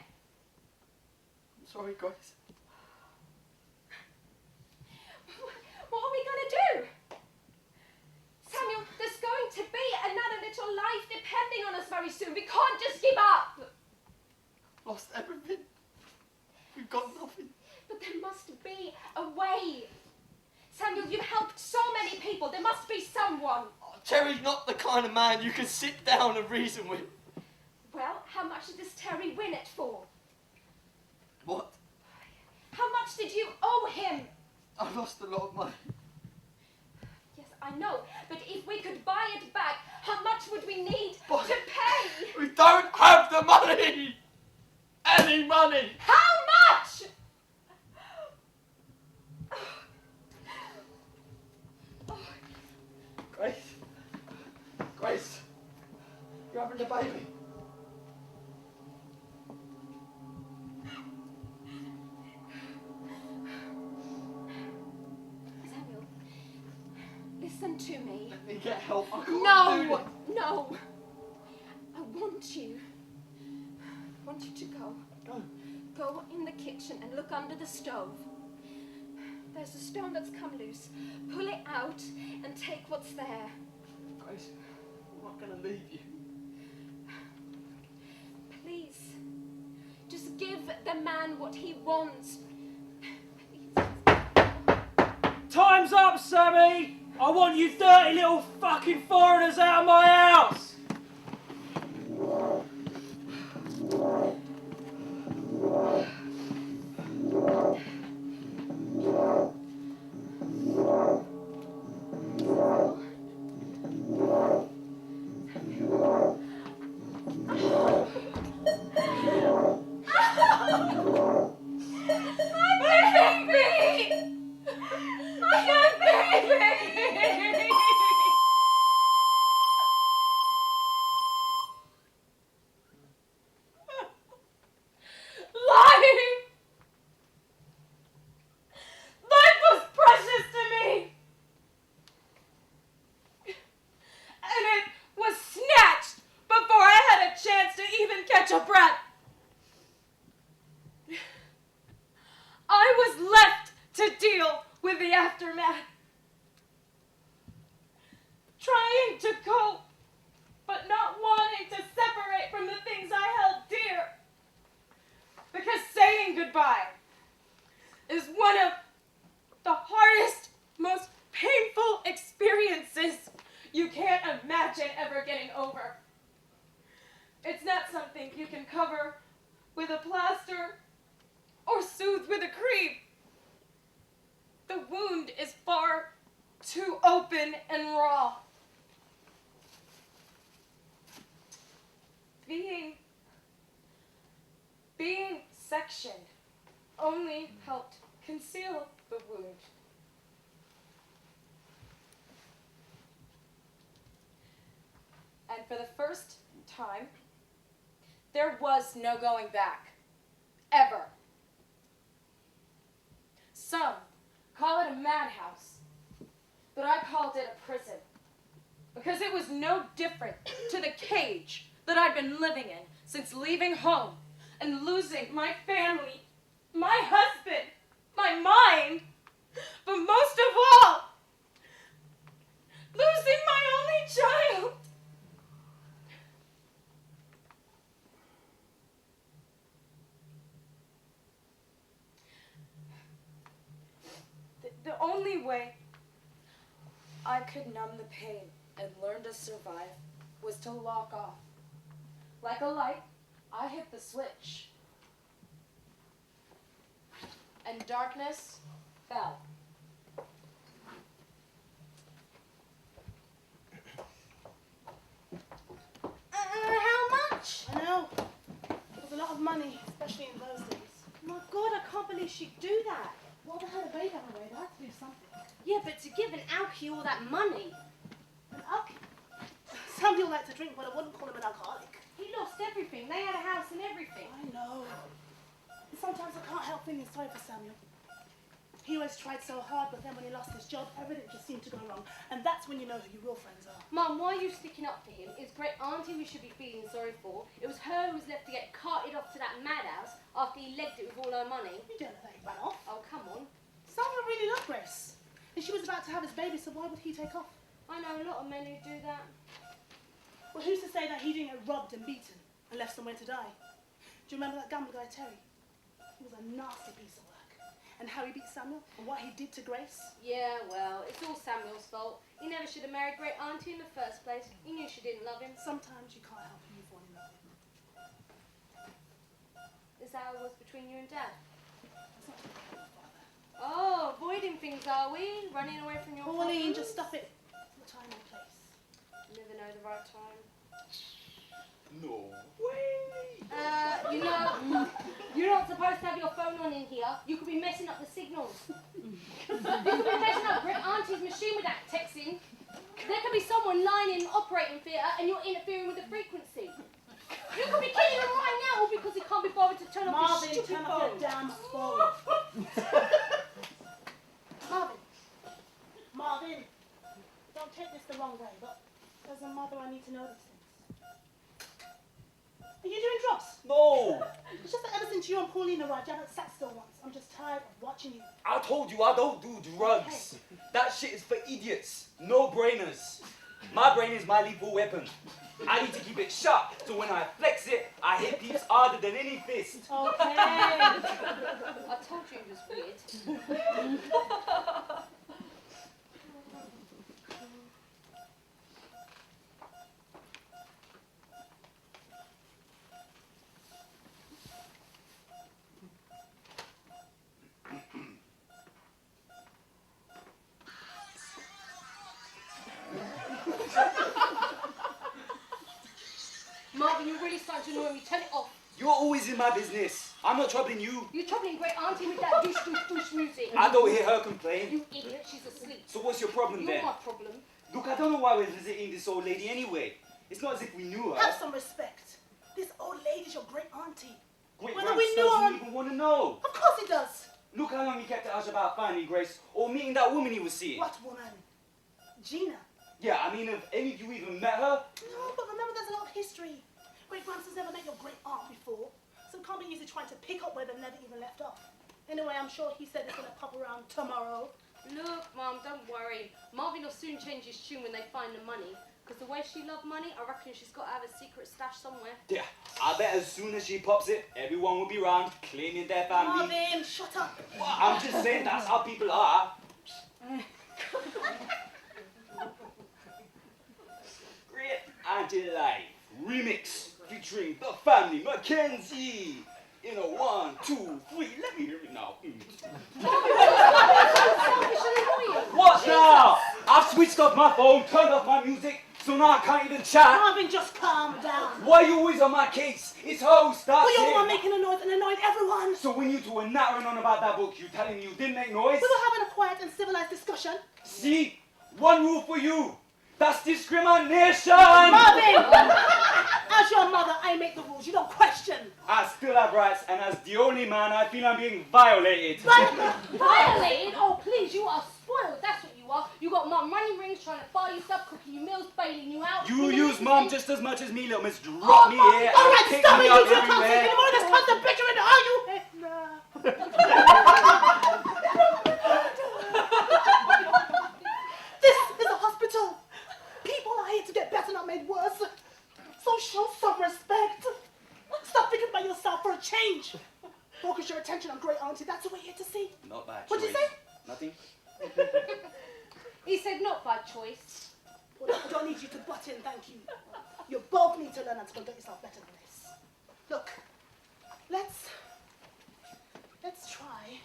I'm sorry, Grace. What are we going to do? Samuel, there's going to be another little life depending on us very soon. We can't just give up. Lost everything. We've got nothing. But there must be a way. Samuel, you've helped so many people. There must be someone. Oh, Terry's not the kind of man you can sit down and reason with. Well, how much does Terry win it for? What? How much did you owe him? I lost a lot of money. I know. But if we could buy it back, how much would we need But to pay? we don't have the money! Any money! How much? Grace? Grace? You're having a baby? Samuel, listen to me. Let me get help. I can't do No, this. no. I want you to go. Go. Go in the kitchen and look under the stove. There's a stone that's come loose. Pull it out and take what's there. Grace, I'm not going to leave you. Please, just give the man what he wants. Time's up, Sammy! I want you dirty little fucking foreigners out of my house! Being sectioned only helped conceal the wound. And for the first time, there was no going back. Ever. Some call it a madhouse, but I called it a prison because it was no different to the cage that I'd been living in since leaving home and losing my family, my husband, my mind, but most of all, losing my only child. The only way I could numb the pain and learn to survive was to lock off. Like a light, I hit the switch. And darkness fell. How much? I know. It was a lot of money, especially in those days. My God, I can't believe she'd do that. Well, they had a baby on the way. They had to do something. Yeah, but to give an alky all that money. An alky. Some people like to drink, but I wouldn't call him an alcoholic. He lost everything. They had a house and everything. I know. And sometimes I can't help feeling sorry for Samuel. He always tried so hard, but then when he lost his job, everything just seemed to go wrong. And that's when you know who your real friends are. Mum, why are you sticking up for him? It's great auntie we should be feeling sorry for. It was her who was left to get carted off to that madhouse after he legged it with all her money. You don't know that he ran off. Oh, come on. Samuel really loved Grace. And she was about to have his baby, so why would he take off? I know a lot of men who do that. Well, who's to say that he didn't get robbed and beaten and left somewhere to die? Do you remember that gambler guy, Terry? He was a nasty piece of work. And how he beat Samuel and what he did to Grace? Yeah, well, it's all Samuel's fault. He never should have married great auntie in the first place. He knew she didn't love him. Sometimes you can't help who you fall in love with. Is that how it was between you and Dad? That's not your father. Oh, avoiding things, are we? Running away from your Pauline, problems? just stop it. Never know the right time. No way. You know, you're not supposed to have your phone on in here. You could be messing up the signals. You could be messing up Great Auntie's machine with that texting. There could be someone lying in an operating theatre and you're interfering with the frequency. You could be killing him right now all because he can't be bothered to turn off his Marvin, stupid turn phone. off your damn phone. Marvin, don't take this the wrong way, but as a mother, I need to know these things. Are you doing drugs? No. It's just that ever since you and Pauline arrived, you haven't sat still once. I'm just tired of watching you. I told you I don't do drugs. That shit is for idiots. No-brainers. My brain is my lethal weapon. I need to keep it sharp, so when I flex it, I hit peeps harder than any fist. Okay. I told you it was weird. Marvin, you're really starting to annoy me. Turn it off. You're always in my business. I'm not troubling you. You're troubling Great Auntie with that douche, douche, douche music. I don't hear her complain. You idiot, she's asleep. So what's your problem You're then? my problem. Look, I don't know why we're visiting this old lady anyway. It's not as if we knew her. Have some respect. This old lady's your great auntie. Great Whether Gramps we knew her- doesn't even want to know. Of course he does. Look how long he kept it hush about finding Grace or meeting that woman he was seeing. What woman? Gina. Yeah, I mean, have any of you even met her? No, but remember there's a lot of history. Great Gramps has never met your great aunt before, so it can't be easy trying to pick up where they've never even left off. Anyway, I'm sure he said he's going to pop around tomorrow. Look, Mum, don't worry. Marvin will soon change his tune when they find the money. Because the way she loved money, I reckon she's got to have a secret stash somewhere. Yeah, I bet as soon as she pops it, everyone will be round claiming their family. Marvin, shut up. Well, I'm just saying that's how people are. Great Auntie Life remix featuring the family Mackenzie. In a 1, 2, 3, let me hear it now. What now? I've switched off my phone, turned off my music, so now I can't even chat. Marvin, just calm down. Why are you always on my case? It's her who starts Well, you're the one it. making a noise and annoying everyone. So when you two were nattering on about that book, you telling me you didn't make noise? We were having a quiet and civilized discussion. See? One rule for you. That's discrimination! Marvin! As your mother, I make the rules. You don't question. I still have rights, and as the only man, I feel I'm being violated. Violated? Oh, please, you are spoiled. That's what you are. You got Mum running rings, trying to buy you stuff, cooking you meals, bailing you out. You use Mum just as much as me, little miss. Drop Oh, me Marvin, here all and right, pick stop me it. up You two can't take everywhere. anymore of this constant bickering, are you? This is a hospital. People are here to get better, not made worse. So show some respect. Stop thinking about yourself for a change. Focus your attention on Great Auntie. That's what we're here to see. Not bad What'd you choice. say? Nothing? He said not by choice. Well, I don't need you to butt in, thank you. You both need to learn how to conduct yourself better than this. Look, let's try.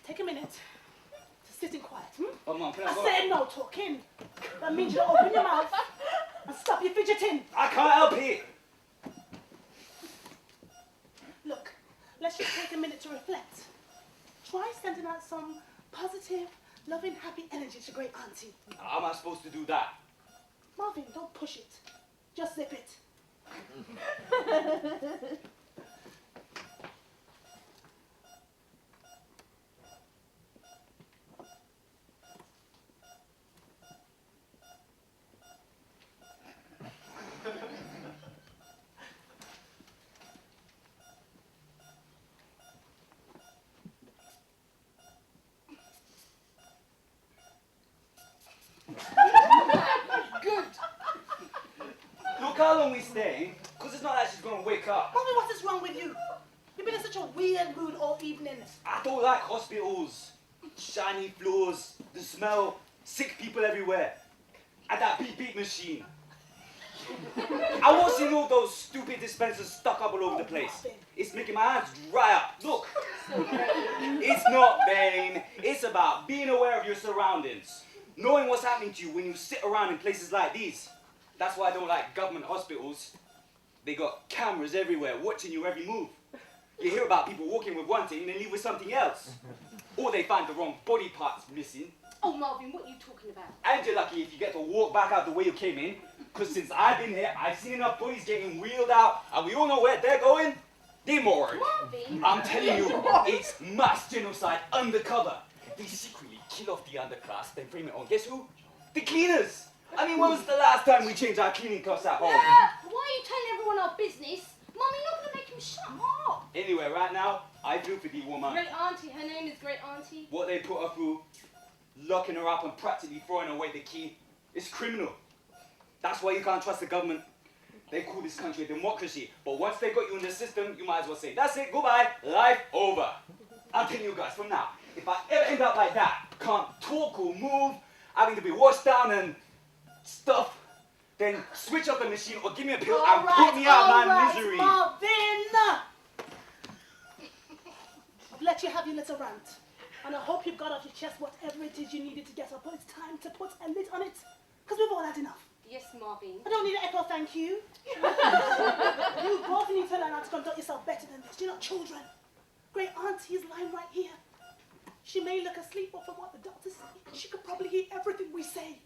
Take a minute to sit in quiet. Oh, Mum, can I I go? said no talking. That means you open your mouth and stop your fidgeting. I can't help it. Look, let's just take a minute to reflect. Try sending out some positive, loving, happy energy to Great Auntie. How am I supposed to do that? Marvin, don't push it. Just zip it. Good. Look how long we stay, because it's not like she's going to wake up. Marvin, what is wrong with you? You've been in such a weird mood all evening. I don't like hospitals. Shiny floors, the smell, sick people everywhere. And that beep beep machine. I won't see all those stupid dispensers stuck up all over the place. It's making my hands dry up. Look. It's not vain. It's about being aware of your surroundings. knowing what's happening to you when you sit around in places like these. That's why I don't like government hospitals. They got cameras everywhere watching your every move. You hear about people walking with one thing and then leave with something else. Or they find the wrong body parts missing. Oh, Marvin, what are you talking about? And you're lucky if you get to walk back out the way you came in. Because since I've been here, I've seen enough bodies getting wheeled out, and we all know where they're going. Demorgue. Marvin? I'm telling you, it's mass genocide undercover. They secretly kill off the underclass, then frame it on, guess who? The cleaners. I mean, when was the last time we changed our cleaning costs at home? Why are you telling everyone our business? Mum, you're not going to make him shut up. Anyway, right now, I feel for the woman. Great auntie, her name is Great Auntie. What they put her through, locking her up and practically throwing away the key, is criminal. That's why you can't trust the government. They call this country a democracy, but once they got you in the system, you might as well say, that's it, goodbye, life over. I'm telling you guys, from now, if I ever end up like that, can't talk or move, having to be washed down and stuff, then switch off the machine or give me a pill and put me out of my misery. Marvin! I've let you have your little rant, and I hope you got off your chest whatever it is you needed to get off, but it's time to put a lid on it, because we've all had enough. Yes, Marvin. I don't need an echo, thank you. You both need to learn how to conduct yourself better than this. You're not children. Great Auntie is lying right here. She may look asleep, but from what the doctors say, she could probably hear everything we say.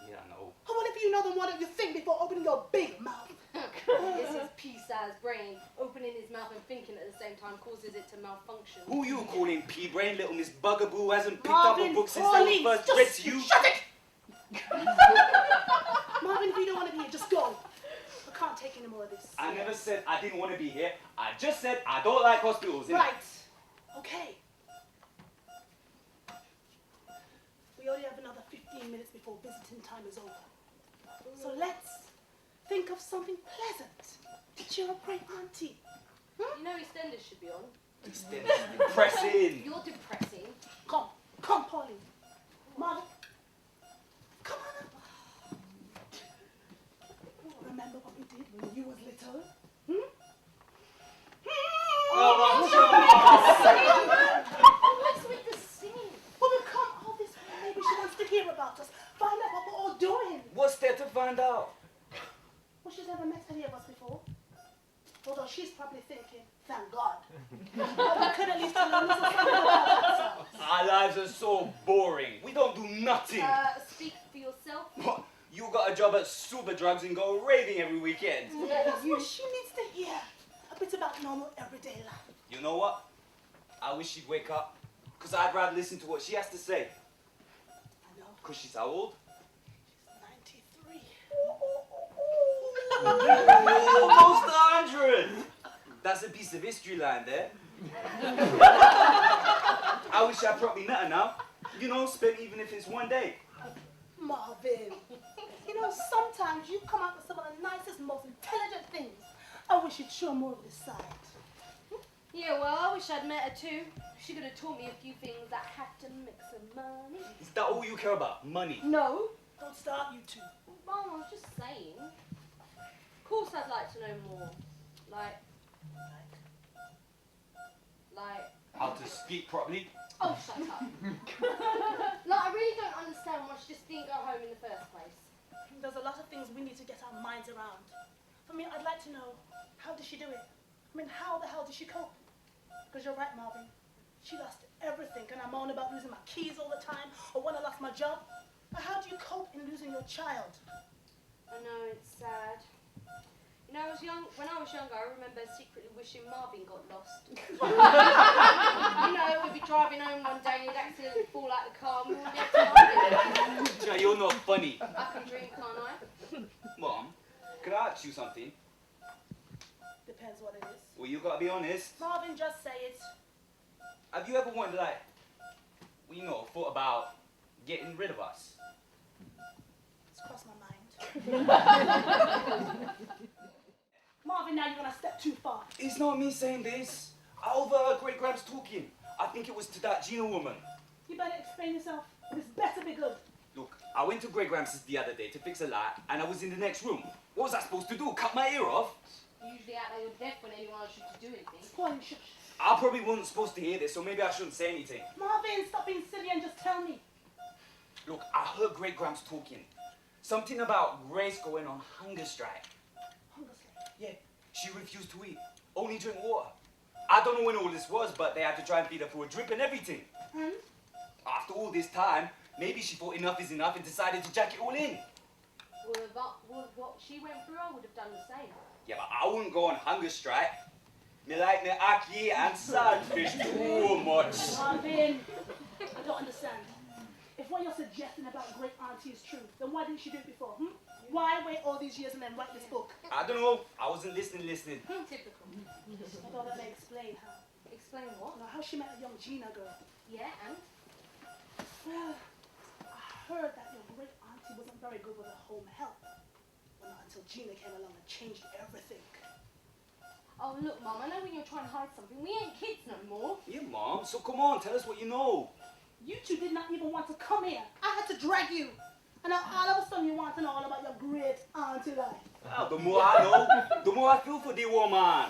Yeah, I know. Oh, well, if you know, then why don't you think before opening your big mouth? It's his pea-sized brain. Opening his mouth and thinking at the same time causes it to malfunction. Who you calling pea-brain, little Miss Bugaboo hasn't picked up a Marvin, book since they please, were first just read to you? shut it! Marvin, if you don't want to be here, just go. I can't take any more of this. I never said I didn't want to be here. I just said I don't like hospitals. Right. Okay. We only have another 15 minutes before visiting time is over. So let's think of something pleasant to cheer up Great Auntie. You know EastEnders should be on. Depressing. You're depressing. Come, Pauline. Marvin, come on up. Remember what we did when you was little? What's with the singing? Well, we've come all this way. Maybe she wants to hear about us. Find out what we're all doing. What's there to find out? Well, she's never met any of us before. Although she's probably thinking, thank God. But we could at least tell her a little something about ourselves. Our lives are so boring. We don't do nothing. Speak for yourself. What? You got a job at Super Drugs and go raving every weekend. That's what she needs to hear. A bit about normal everyday life. You know what? I wish she'd wake up. Because I'd rather listen to what she has to say. I know. Because she's how old? She's 93. Almost 100. That's a piece of history line there. I wish I probably met her now. You know, spent even if it's one day. Marvin, you know, sometimes you come out with some of the nicest, most intelligent things. I wish you'd show more of this side. Yeah, well, I wish I'd met her too. She could have taught me a few things that have to make some money. Is that all you care about? Money? No, don't start, you two. Mom, I was just saying. Of course I'd like to know more. Like... How to speak properly? Oh, shut up. Like, I really don't understand why she just didn't go home in the first place. There's a lot of things we need to get our minds around. For me, I'd like to know, how did she do it? I mean, how the hell did she cope? Because you're right, Marvin. She lost everything, and I moan about losing my keys all the time, or when I lost my job. But how do you cope in losing your child? I know, it's sad. You know, when I was younger, I remember secretly wishing Marvin got lost. You know, we'd be driving home one day and he'd accidentally fall out of the car and we wouldn't get to Marvin. Yeah, you're not funny. I can dream, can't I? Mom, can I ask you something? Depends what it is. Well, you gotta be honest. Marvin, just say it. Have you ever wondered, like, well, you know, thought about getting rid of us? It's crossed my mind. Marvin, now you're gonna step too far. It's not me saying this. I overheard Great Grabs talking. I think it was to that Gina woman. You better explain yourself. This better be good. Look, I went to Great Grams the other day to fix a light, and I was in the next room. What was I supposed to do? Cut my ear off? You usually act like you're deaf when anyone asks you to do anything. Pauline, shush. I probably wasn't supposed to hear this, so maybe I shouldn't say anything. Marvin, stop being silly and just tell me. Look, I heard Great Grams talking. Something about Grace going on hunger strike. Hunger strike? Yeah, she refused to eat, only drink water. I don't know when all this was, but they had to try and feed her through a drip and everything. After all this time, maybe she thought enough is enough and decided to jack it all in. Well, what she went through, I would have done the same. Yeah, but I wouldn't go on hunger strike. Me like the ackee and saltfish too much. Marvin, I don't understand. If what you're suggesting about Great Auntie is true, then why didn't she do it before? Why wait all these years and then write this book? I don't know. I wasn't listening. Typical. I thought that may explain how. Explain what? Now, how she met a young Gina girl. Yeah, and? Well, I heard that your Great Auntie wasn't very good with her home help. Well, not until Gina came along and changed everything. Oh, look, Mum, I know when you're trying to hide something. We ain't kids no more. Yeah, Mom. So come on, tell us what you know. You two did not even want to come here. I had to drag you. And now all of a sudden you want to know all about your Great Auntie life. Well, the more I know, the more I feel for the woman.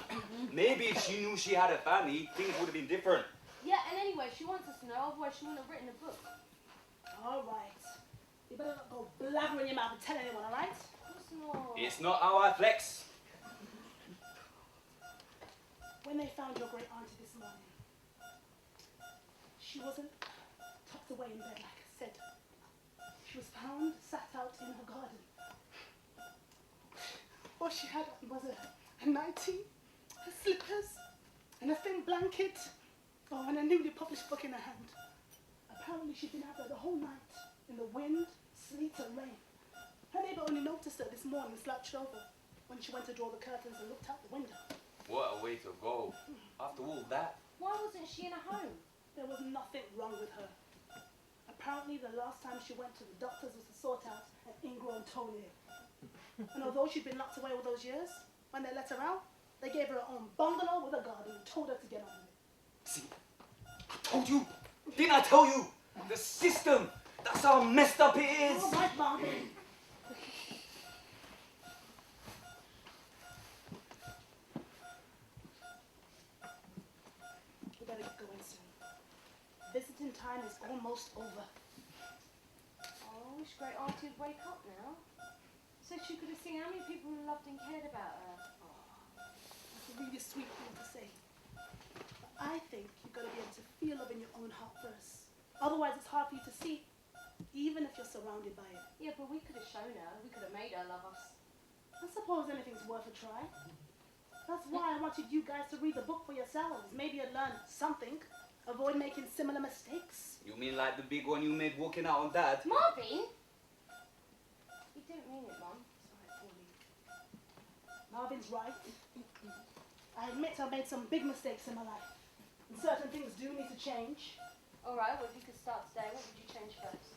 Maybe if she knew she had a family, things would have been different. Yeah, and anyway, she wants us to know, otherwise she wouldn't have written a book. All right. You better not go blabbering in your mouth and tell anyone, all right? It's not. It's not how I flex. When they found your Great Auntie this morning, she wasn't tucked away in bed, like I said. She was found sat out in her garden. All she had on was a nightie, her slippers, and a thin blanket, and a newly published book in her hand. Apparently she'd been out there the whole night, in the wind, sleet and rain. Her neighbour only noticed her this morning slouched over when she went to draw the curtains and looked out the window. What a way to go. After all that. Why wasn't she in a home? There was nothing wrong with her. Apparently the last time she went to the doctors was to sort out an ingrown toenail. And although she'd been locked away all those years, when they let her out, they gave her her own bungalow with a garden and told her to get on with it. See, I told you. Didn't I tell you? The system. That's how messed up it is. All right, Marvin. We better get going soon. Visiting time is almost over. Oh, I wish Great Auntie would wake up now. So she could have seen how many people loved and cared about her. That's a really sweet thing to say. But I think you've got to be able to feel love in your own heart first. Otherwise, it's hard for you to see, even if you're surrounded by it. Yeah, but we could have shown her. We could have made her love us. I suppose anything's worth a try. That's why I wanted you guys to read the book for yourselves. Maybe you'll learn something. Avoid making similar mistakes. You mean like the big one you made walking out on Dad? Marvin? You didn't mean it, Mum. Sorry, Pauline. Marvin's right. I admit I made some big mistakes in my life. And certain things do need to change. Alright, well, if you could start today, what would you change first?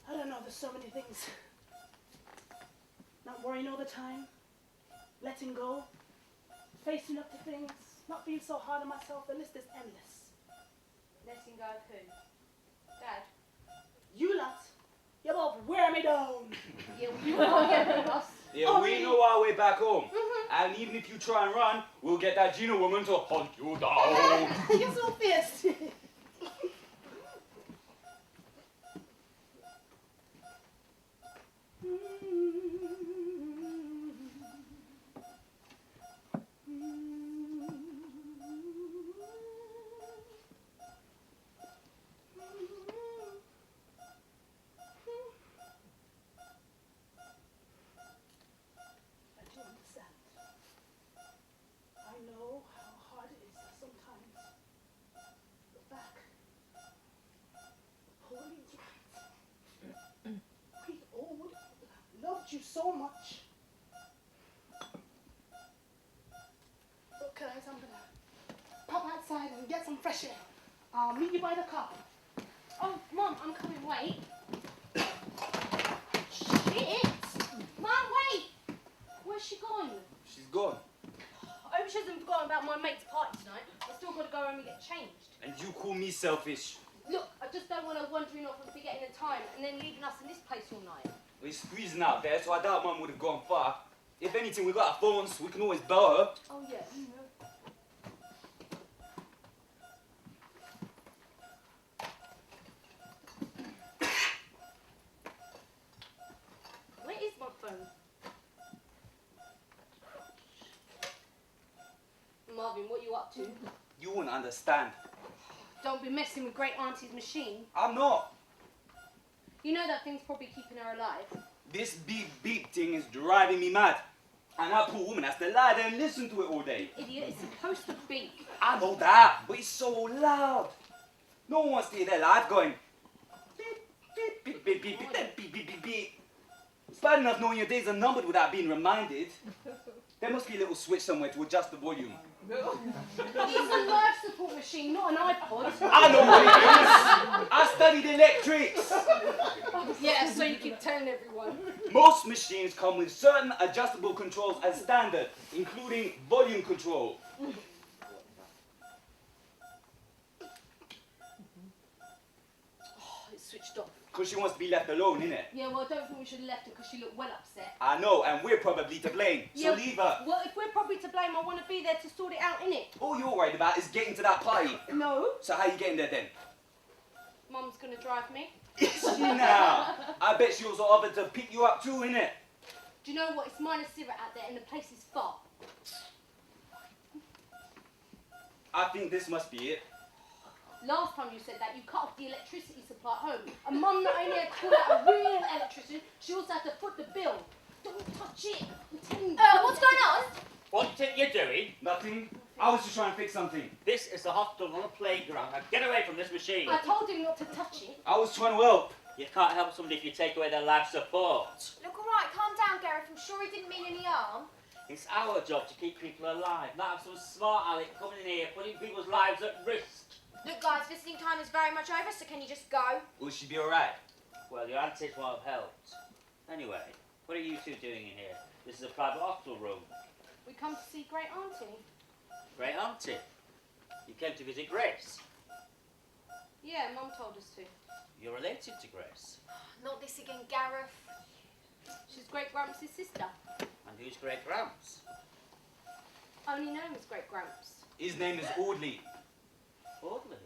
I don't know, there's so many things. Not worrying all the time. Letting go. Facing up to things. Not being so hard on myself. The list is endless. Letting go of who? Dad? You lot, you're both wear me down. Yeah, you can't get rid of us. Yeah, Oh, we really? know our way back home. And even if you try and run, we'll get that Gina woman to hunt you down. You're so fierce. I do understand. I know how hard it is sometimes. Look back. Pauline's right. We all loved you so much. Look, guys, I'm gonna pop outside and get some fresh air. I'll meet you by the car. Oh, Mum, I'm coming, wait. Shit! Mum, wait! Where's she gone? She's gone. I hope she hasn't forgotten about my mate's party tonight. I still got to go home and get changed. And you call me selfish. Look, I just don't want her wandering off and forgetting the time and then leaving us in this place all night. It's freezing out there, so I doubt Mum would have gone far. If anything, we got our phones, so we can always bell her. Oh, yeah. Marvin, what you up to? You wouldn't understand. Don't be messing with Great Auntie's machine. I'm not. You know that thing's probably keeping her alive. This beep beep thing is driving me mad. And that poor woman has to lie there and listen to it all day. Idiot, it's supposed to beep. I know that, but it's so loud. No one wants to hear their life going beep, beep, beep, beep, beep, beep, beep, beep, beep, beep. It's bad enough knowing your days are numbered without being reminded. There must be a little switch somewhere to adjust the volume. It's a life support machine, not an iPod. I know what it is. I studied electrics. Yeah, so you keep telling everyone. Most machines come with certain adjustable controls as standard, including volume control. Oh, it's switched off. Because she wants to be left alone, innit? Yeah, well, I don't think we should have left her because she looked well upset. I know, and we're probably to blame, so Yeah, leave her. Well, if we're probably to blame, I want to be there to sort it out, innit? All you're worried about is getting to that party. No. So how you getting there then? Mum's going to drive me. Is she now? I bet she also offered to pick you up too, innit? Do you know what? It's minus 0 out there and the place is far. I think this must be it. Last time you said that, you cut off the electricity supply at home. And Mum not only had to call out a real electrician, she also had to foot the bill. Don't touch it. I'm telling you. What's going on? What do you think you're doing? Nothing. I was just trying to fix something. This is the hospital, not a playground. Now get away from this machine. I told him not to touch it. I was trying to help. You can't help somebody if you take away their life support. Look, all right, calm down, Gareth. I'm sure he didn't mean any harm. It's our job to keep people alive, not have some smart aleck coming in here, putting people's lives at risk. Look, guys, visiting time is very much over, so can you just go? Will she be alright? Well, your antics won't have helped. Anyway, what are you two doing in here? This is a private hospital room. We come to see Great Auntie. Great auntie. You came to visit Grace. Yeah, Mum told us to. You're related to Grace. Not this again, Gareth. She's Great Gramps' sister. And who's Great Gramps? Only known as Great Gramps. His name is Audley. Audley.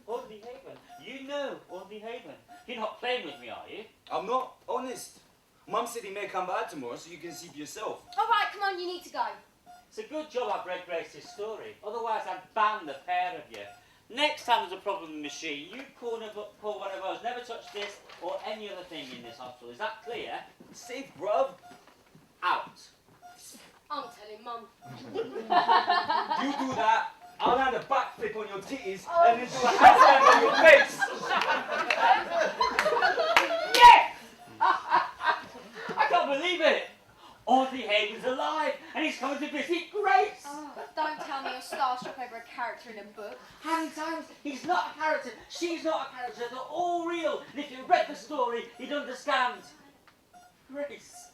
Audley Haven. You know Audley Haven. You're not playing with me, are you? I'm not, honest. Mum said he may come by tomorrow so you can see for yourself. All right, come on, you need to go. It's a good job I read Grace's story. Otherwise, I'd ban the pair of you. Next time there's a problem with the machine, you pull one of us. Never touch this or any other thing in this hospital. Is that clear? Safe, bruv. Out. I'm telling Mum. You do that, I'll land a backflip on your titties and then do a handstand on your face. Yes! I can't believe it. Audley Haven's alive and he's coming to visit Grace. Oh, don't tell me you're starstruck over a character in a book. How many times? He's not a character. She's not a character. They're all real. And if you read the story, you'd understand. Grace.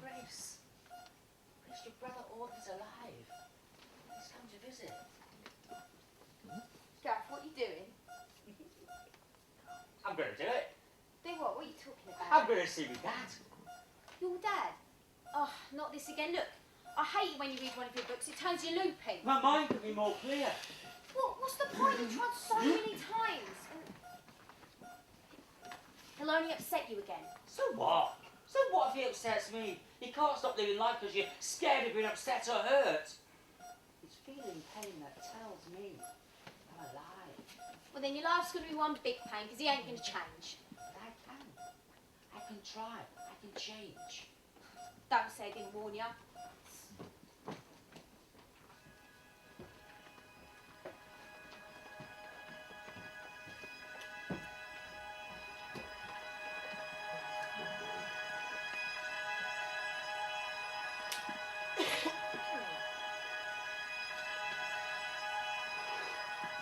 Grace. Grace, your brother Audley's alive. He's come to visit. Gareth, what are you doing? I'm going to do it. Do what? What are you talking about? I'm going to see my dad. Your dad? Oh, not this again. Look, I hate it when you read one of your books. It turns you loopy. My mind could be more clear. What's the point? You've tried so many times. And he'll only upset you again. So what? So what if he upsets me? He can't stop living life because you're scared of being upset or hurt. It's feeling pain that tells me I'm alive. Well, then your life's going to be one big pain because he ain't going to change. But I can try. I can change. Don't say I didn't warn you.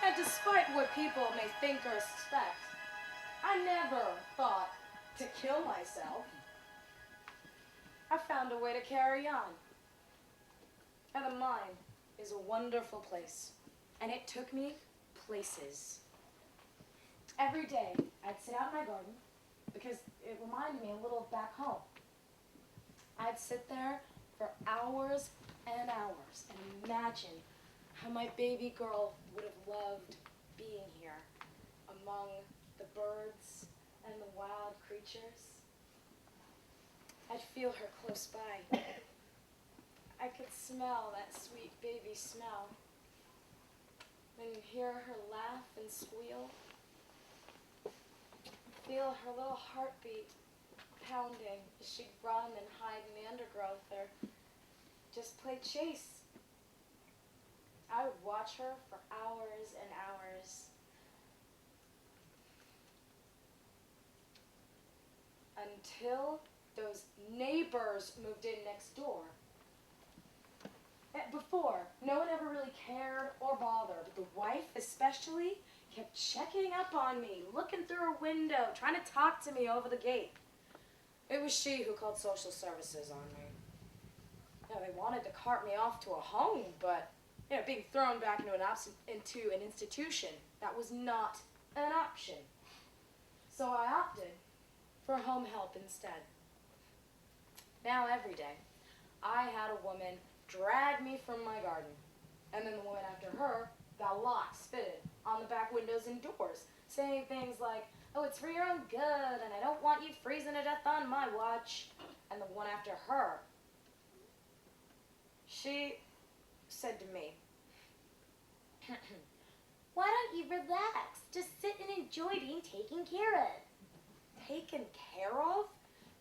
And despite what people may think or suspect, I never thought to kill myself. I found a way to carry on. And the mind is a wonderful place, and it took me places. Every day, I'd sit out in my garden, because it reminded me a little of back home. I'd sit there for hours and hours and imagine how my baby girl would have loved being here among the birds and the wild creatures. I'd feel her close by. I could smell that sweet baby smell. When you hear her laugh and squeal, feel her little heartbeat pounding as she'd run and hide in the undergrowth or just play chase. I would watch her for hours and hours. Until those neighbors moved in next door. Before, no one ever really cared or bothered, but the wife especially kept checking up on me, looking through her window, trying to talk to me over the gate. It was she who called social services on me. They wanted to cart me off to a home, but being thrown back into an institution, that was not an option. So I opted for home help instead. Now every day, I had a woman drag me from my garden, and then the woman after her got locks fitted on the back windows and doors, saying things like, "Oh, it's for your own good, and I don't want you freezing to death on my watch." And the one after her, she said to me, Why don't you relax? Just sit and enjoy being taken care of. taken care of?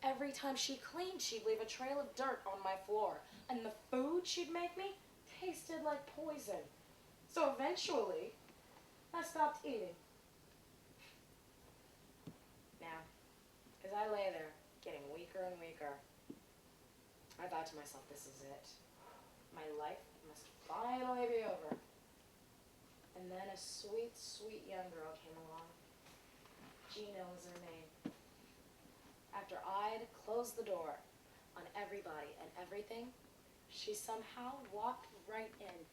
Every time she cleaned, she'd leave a trail of dirt on my floor, and the food she'd make me tasted like poison. So eventually, I stopped eating. Now, as I lay there, getting weaker and weaker, I thought to myself, this is it. My life must finally be over. And then a sweet, sweet young girl came along. Gina was her name. After I'd closed the door on everybody and everything, she somehow walked right in.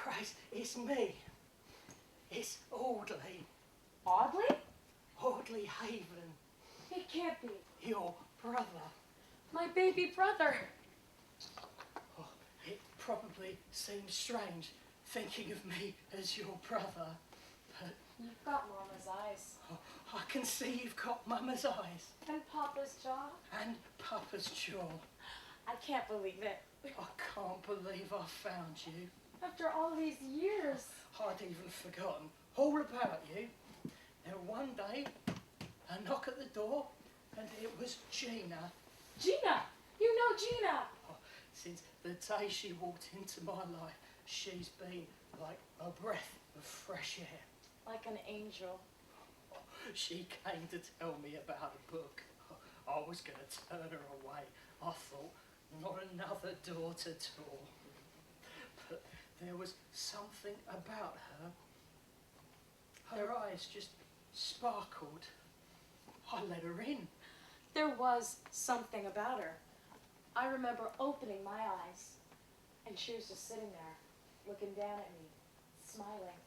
Grace, it's me. It's Audley. Audley? Audley Haven, It can't be. your brother. My baby brother. Oh, it probably seems strange thinking of me as your brother, but You've got Mama's eyes. oh, I can see you've got Mama's eyes And Papa's jaw. and Papa's jaw. I can't believe it. I can't believe I found you. After all these years. I'd even forgotten all about you. Then one day, a knock at the door, and it was Gina. Gina! You know Gina! Oh, since the day she walked into my life, she's been like a breath of fresh air. Like an angel. Oh, she came to tell me about a book. Oh, I was going to turn her away. I thought, not another daughter at all. But there was something about her. Her eyes just sparkled. I let her in. There was something about her. I remember opening my eyes, and she was just sitting there, looking down at me, smiling.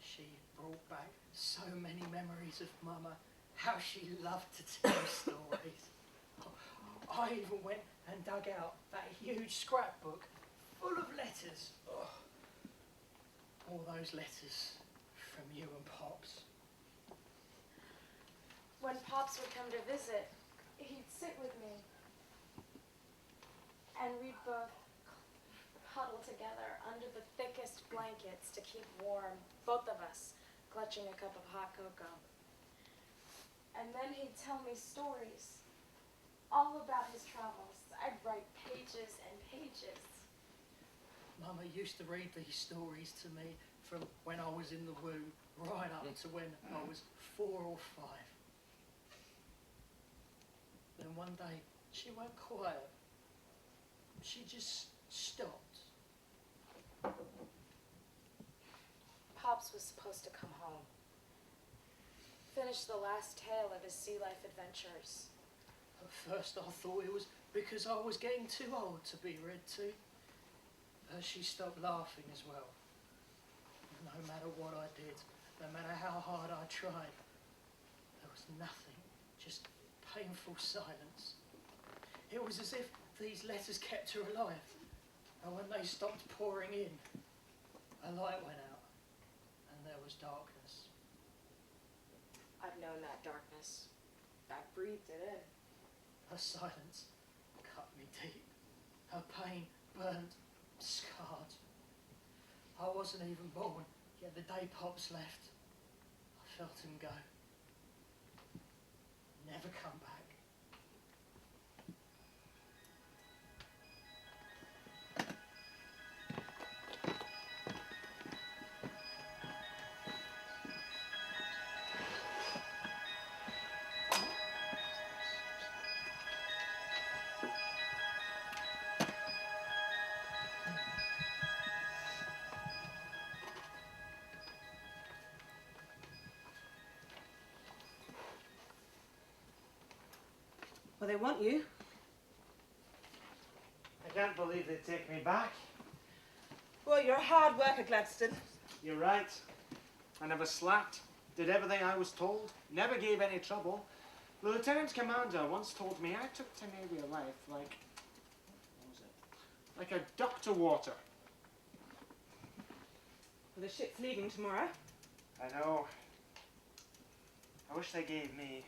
She brought back so many memories of Mama, how she loved to tell stories. I even went and dug out that huge scrapbook full of letters. Oh, all those letters from you and Pops. When Pops would come to visit, he'd sit with me, and we'd both huddle together under the thickest blankets to keep warm, both of us clutching a cup of hot cocoa. And then he'd tell me stories, all about his travels. I'd write pages and pages. Mama used to read these stories to me from when I was in the womb, right up to when I was 4 or 5. Then one day, she went quiet. She just stopped. Pops was supposed to come home. Finish the last tale of his sea life adventures. At first I thought it was because I was getting too old to be read to. But she stopped laughing as well. No matter what I did, no matter how hard I tried, there was nothing, just painful silence. It was as if these letters kept her alive. And when they stopped pouring in, a light went out, and there was darkness. I've known that darkness. I breathed it in. Her silence cut me deep. Her pain burned, scarred. I wasn't even born, yet the day Pops left, I felt him go. Never come back. Well, they want you. I can't believe they take me back. Well, you're a hard worker, Gladstone. You're right. I never slacked, did everything I was told, never gave any trouble. The lieutenant commander once told me I took to Navy life like, what was it? Like a duck to water. Well, the ship's leaving tomorrow. I know. I wish they gave me,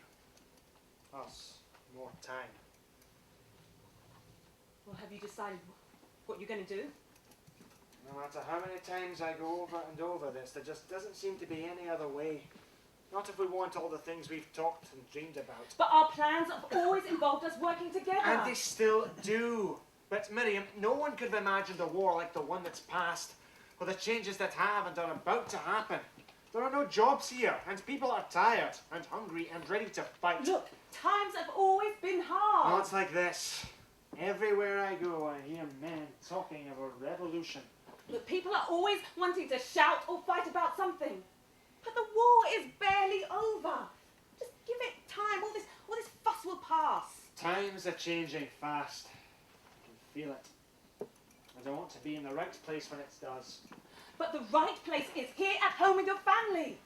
us, more time. Well, have you decided what you're going to do? No matter how many times I go over and over this, there just doesn't seem to be any other way. Not if we want all the things we've talked and dreamed about. But our plans have always involved us working together. And they still do. But Miriam, no one could have imagined a war like the one that's passed, or the changes that have and are about to happen. There are no jobs here, and people are tired and hungry and ready to fight. Look, times have always been hard. Not like this. Everywhere I go, I hear men talking of a revolution. Look, people are always wanting to shout or fight about something. But the war is barely over. Just give it time. All this fuss will pass. Times are changing fast. I can feel it. And I want to be in the right place when it does. But the right place is here at home with your family.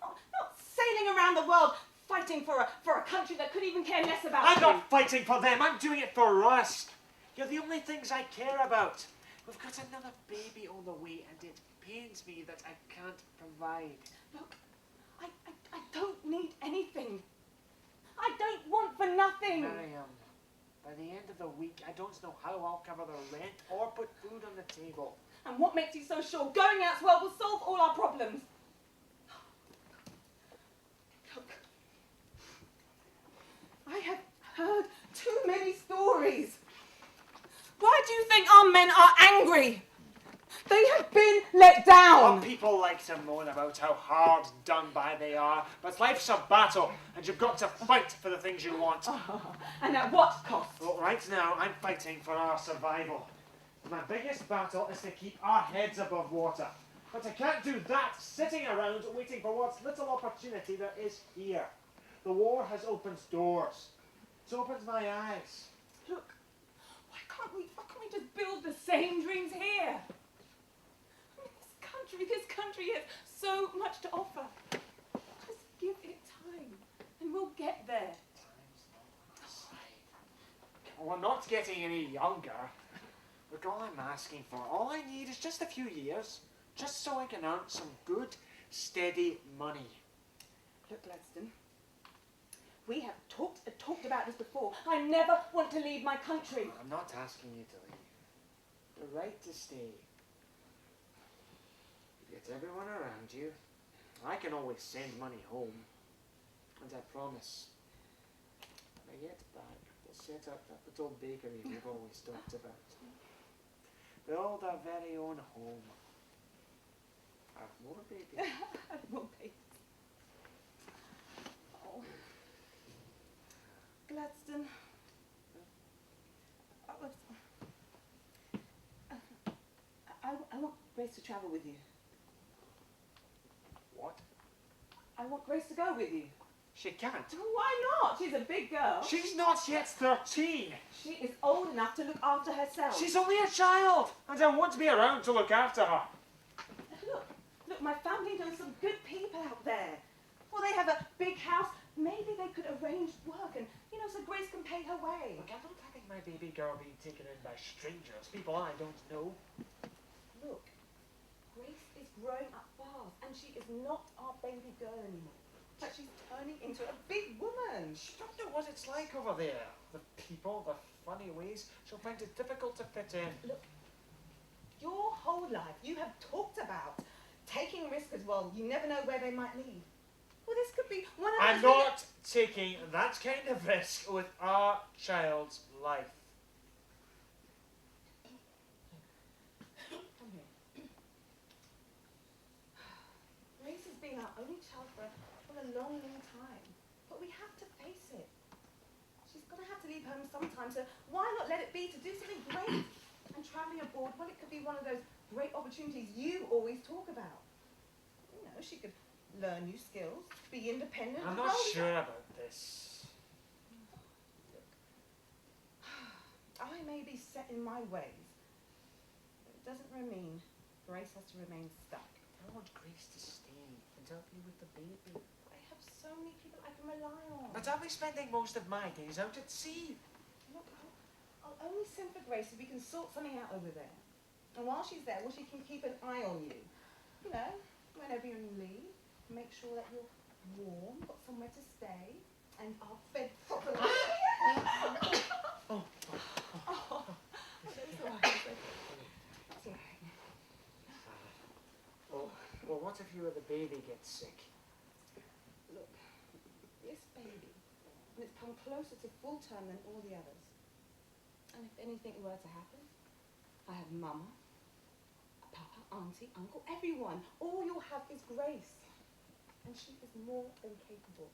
Not sailing around the world fighting for a country that could even care less about I'm you. not fighting for them. I'm doing it for us. You're the only things I care about. We've got another baby on the way, and it pains me that I can't provide. Look, I don't need anything. I don't want for nothing. Miriam, by the end of the week, I don't know how I'll cover the rent or put food on the table. And what makes you so sure going elsewhere will solve all our problems? Look, I have heard too many stories. Why do you think our men are angry? They have been let down. People like to moan about how hard done by they are, but life's a battle, and you've got to fight for the things you want. And at what cost? Well, right now, I'm fighting for our survival. My biggest battle is to keep our heads above water. But I can't do that sitting around waiting for what little opportunity there is here. The war has opened doors. It's opened my eyes. Look, why can't we just build the same dreams here? I mean, this country has so much to offer. Just give it time, and we'll get there. Time's not on our side. Well, I'm not getting any younger. Look, all I'm asking for, all I need is just a few years, just so I can earn some good, steady money. Look, Gladstone, we have talked about this before. I never want to leave my country. I'm not asking you to leave. The right to stay. You get everyone around you. I can always send money home. And I promise, when I get back, we'll set up that little bakery we've always talked about. Build our very own home. Have more babies. More babies. Oh. Gladstone. I want Grace to travel with you. What? I want Grace to go with you. She can't. Why not? She's a big girl. She's not yet 13. She is old enough to look after herself. She's only a child, and I want to be around to look after her. Look, my family knows some good people out there. Well, they have a big house. Maybe they could arrange work and, so Grace can pay her way. Look, I don't think my baby girl being taken in by strangers, people I don't know. Look, Grace is growing up fast, and she is not our baby girl anymore. But she's turning into a big woman. She don't know what it's like over there. The people, the funny ways. She'll find it difficult to fit in. Look, your whole life you have talked about taking risks as well. You never know where they might lead. Well, this could be one of I'm not taking that kind of risk with our child's life. Come here. Grace has been our only child for a long, long time. But we have to face it. She's going to have to leave home sometime, so why not let it be to do something great? And travelling abroad, well, it could be one of those great opportunities you always talk about. She could learn new skills, be independent. I'm not sure about this. Look, I may be set in my ways, but it doesn't mean Grace has to remain stuck. I want Grace to stay and help you with the baby. I have so many people I can rely on. But I'll be spending most of my days out at sea. Look, I'll only send for Grace if we can sort something out over there. And while she's there, well, she can keep an eye on you. Whenever you leave, make sure that you're warm, got somewhere to stay, and are fed properly. Oh. That's all right. That's all right. Well, what if you or the baby gets sick? Look, this baby, and it's come closer to full term than all the others. And if anything were to happen, I have Mama, Papa, Auntie, Uncle, everyone. All you'll have is Grace. And she is more than capable.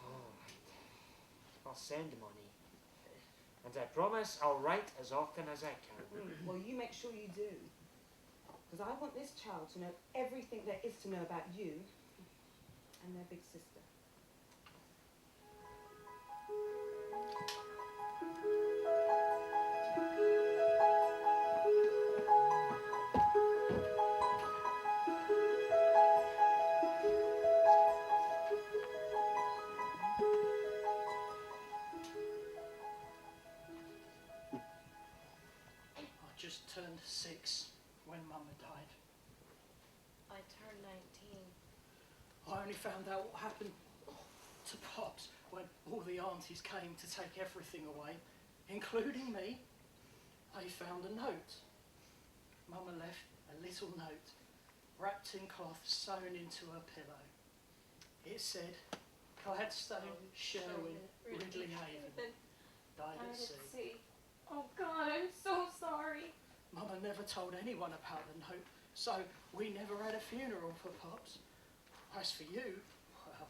All right. I'll send money. And I promise I'll write as often as I can. Well, you make sure you do. Because I want this child to know everything there is to know about you and their big sister. Just turned 6 when Mama died. I turned 19. I only found out what happened to Pops when all the aunties came to take everything away, including me. They found a note. Mama left a little note, wrapped in cloth, sewn into her pillow. It said, Gladstone, Sherwin, Ridley Haven, died at sea. Oh God, I'm so sorry. Mama never told anyone about the note, so we never had a funeral for Pops. As for you, well,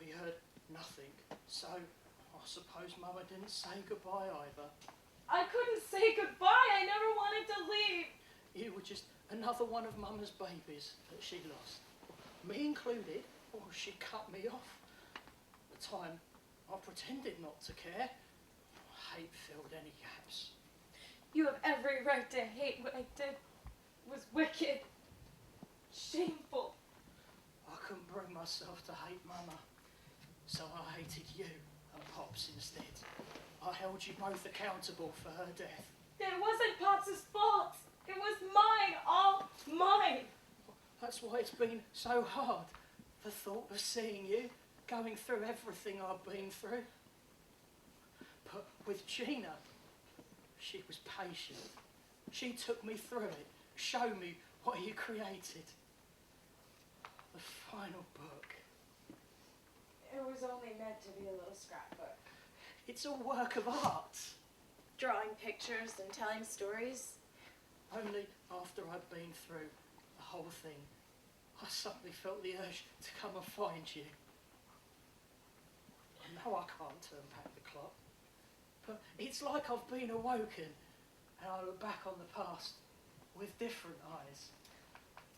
we heard nothing, so I suppose Mama didn't say goodbye either. I couldn't say goodbye. I never wanted to leave. You were just another one of Mama's babies that she lost. Me included, she cut me off. At the time, I pretended not to care. Hate filled any gaps. You have every right to hate what I did. It was wicked. Shameful. I couldn't bring myself to hate Mama, so I hated you and Pops instead. I held you both accountable for her death. It wasn't Pops' fault. It was mine, all mine. That's why it's been so hard. The thought of seeing you, going through everything I've been through. But with Gina, she was patient. She took me through it, showed me what you created. The final book. It was only meant to be a little scrapbook. It's a work of art. Drawing pictures and telling stories. Only after I'd been through the whole thing, I suddenly felt the urge to come and find you. I know I can't turn back the clock, but it's like I've been awoken and I look back on the past with different eyes.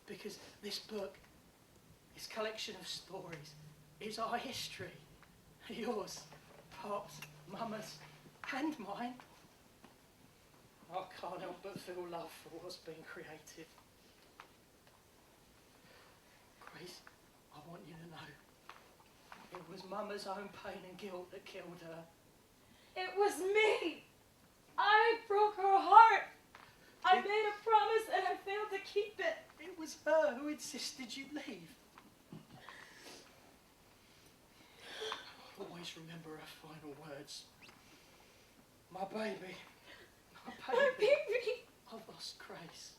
Because this book, this collection of stories, is our history. Yours, Pop's, Mama's, and mine. I can't help but feel love for what's been created. Grace, I want you to know, it was Mama's own pain and guilt that killed her. It was me. I broke her heart. I made a promise and I failed to keep it. It was her who insisted you leave. Always remember her final words. My baby. My baby. My baby. I lost Grace.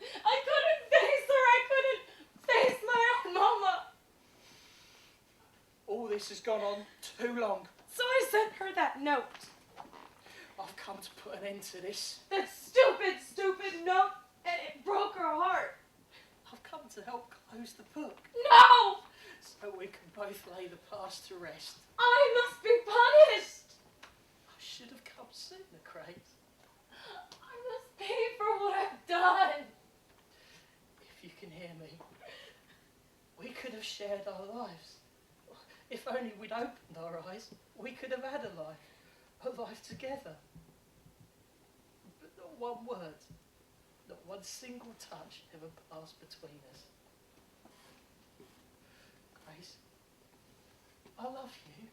I couldn't face her. I couldn't face my own mama. All this has gone on too long. So I sent her that note. I've come to put an end to this. That stupid, stupid note. And it broke her heart. I've come to help close the book. No! So we can both lay the past to rest. I must be punished. I should have come sooner, Grace. I must pay for what I've done. If you can hear me, we could have shared our lives. If only we'd opened our eyes, we could have had a life together. But not one word, not one single touch ever passed between us. Grace, I love you.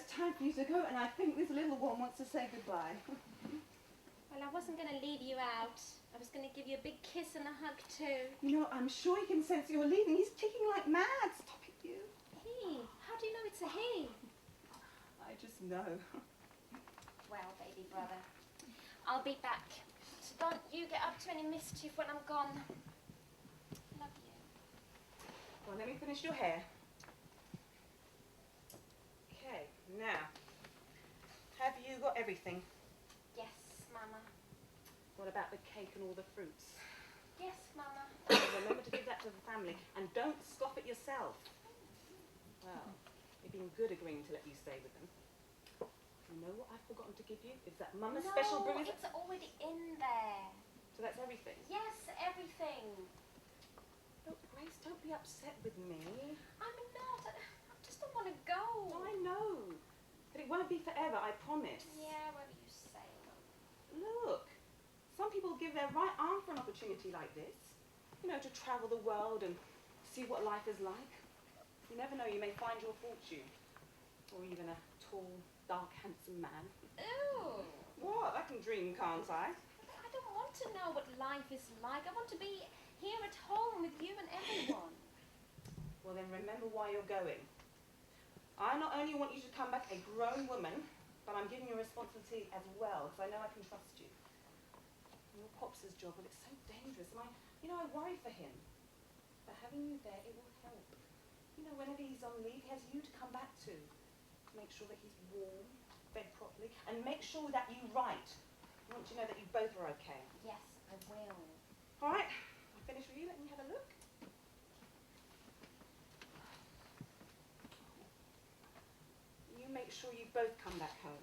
Time for you to go, and I think this little one wants to say goodbye. Well, I wasn't going to leave you out. I was going to give you a big kiss and a hug too. You know, I'm sure he can sense you're leaving. He's kicking like mad. Stop it, you. He? How do you know it's a he? I just know. Well, baby brother, I'll be back. So don't you get up to any mischief when I'm gone. Love you. Well, let me finish your hair. Okay, now, have you got everything? Yes, Mama. What about the cake and all the fruits? Yes, Mama. Remember to give that to the family, and don't scoff at yourself. Well, you've been good agreeing to let you stay with them. You know what I've forgotten to give you? Is that Mama's special brew? It's already in there. So that's everything? Yes, everything. Oh, Grace, don't be upset with me. I'm not. I just don't want to go. Oh, I know. But it won't be forever, I promise. Yeah, whatever you say. Look, some people give their right arm for an opportunity like this. You know, to travel the world and see what life is like. You never know, you may find your fortune. Or even a tall, dark, handsome man. Ooh. What? I can dream, can't I? I don't want to know what life is like. I want to be here at home with you and everyone. Well, then remember why you're going. I not only want you to come back a grown woman, but I'm giving you a responsibility as well, because I know I can trust you. Your Pops' job, well, it's so dangerous, and I worry for him. But having you there, it will help. You know, whenever he's on leave, he has you to come back to make sure that he's warm, fed properly, and make sure that you write. I want you to know that you both are okay. Yes, I will. All right, I'll finish with you. Let me have a look. You make sure you both come back home.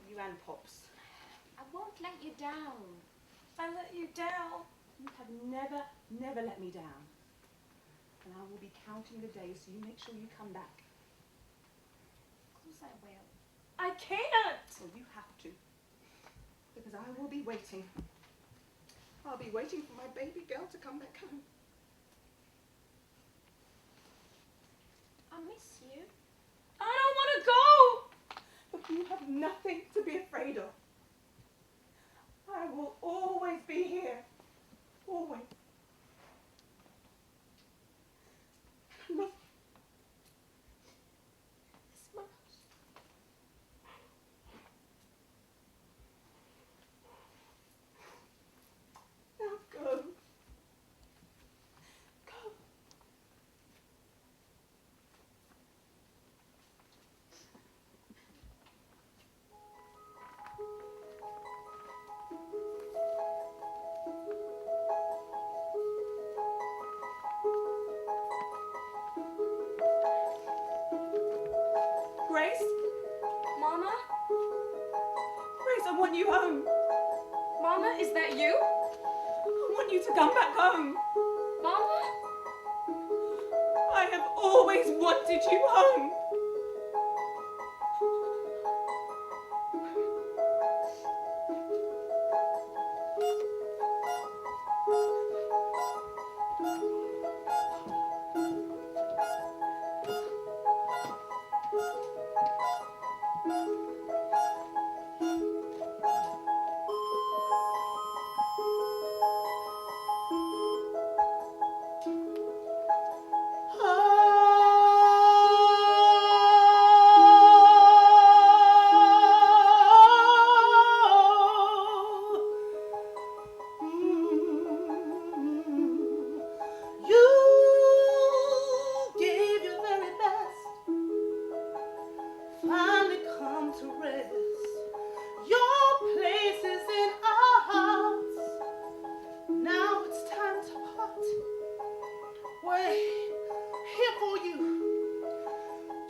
You and Pops. I won't let you down. I let you down. You have never, never let me down. And I will be counting the days so you make sure you come back. Of course I will. I can't. Well, you have to. Because I will be waiting. I'll be waiting for my baby girl to come back home. I miss you. I don't want to go. But you have nothing to be afraid of. I will always be here. Always. I love you. This much. want you home. Mama, is that you? I want you to come back home. Mama? I have always wanted you home.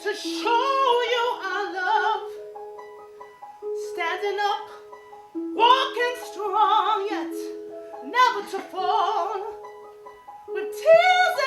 To show you our love, standing up, walking strong, yet never to fall, with tears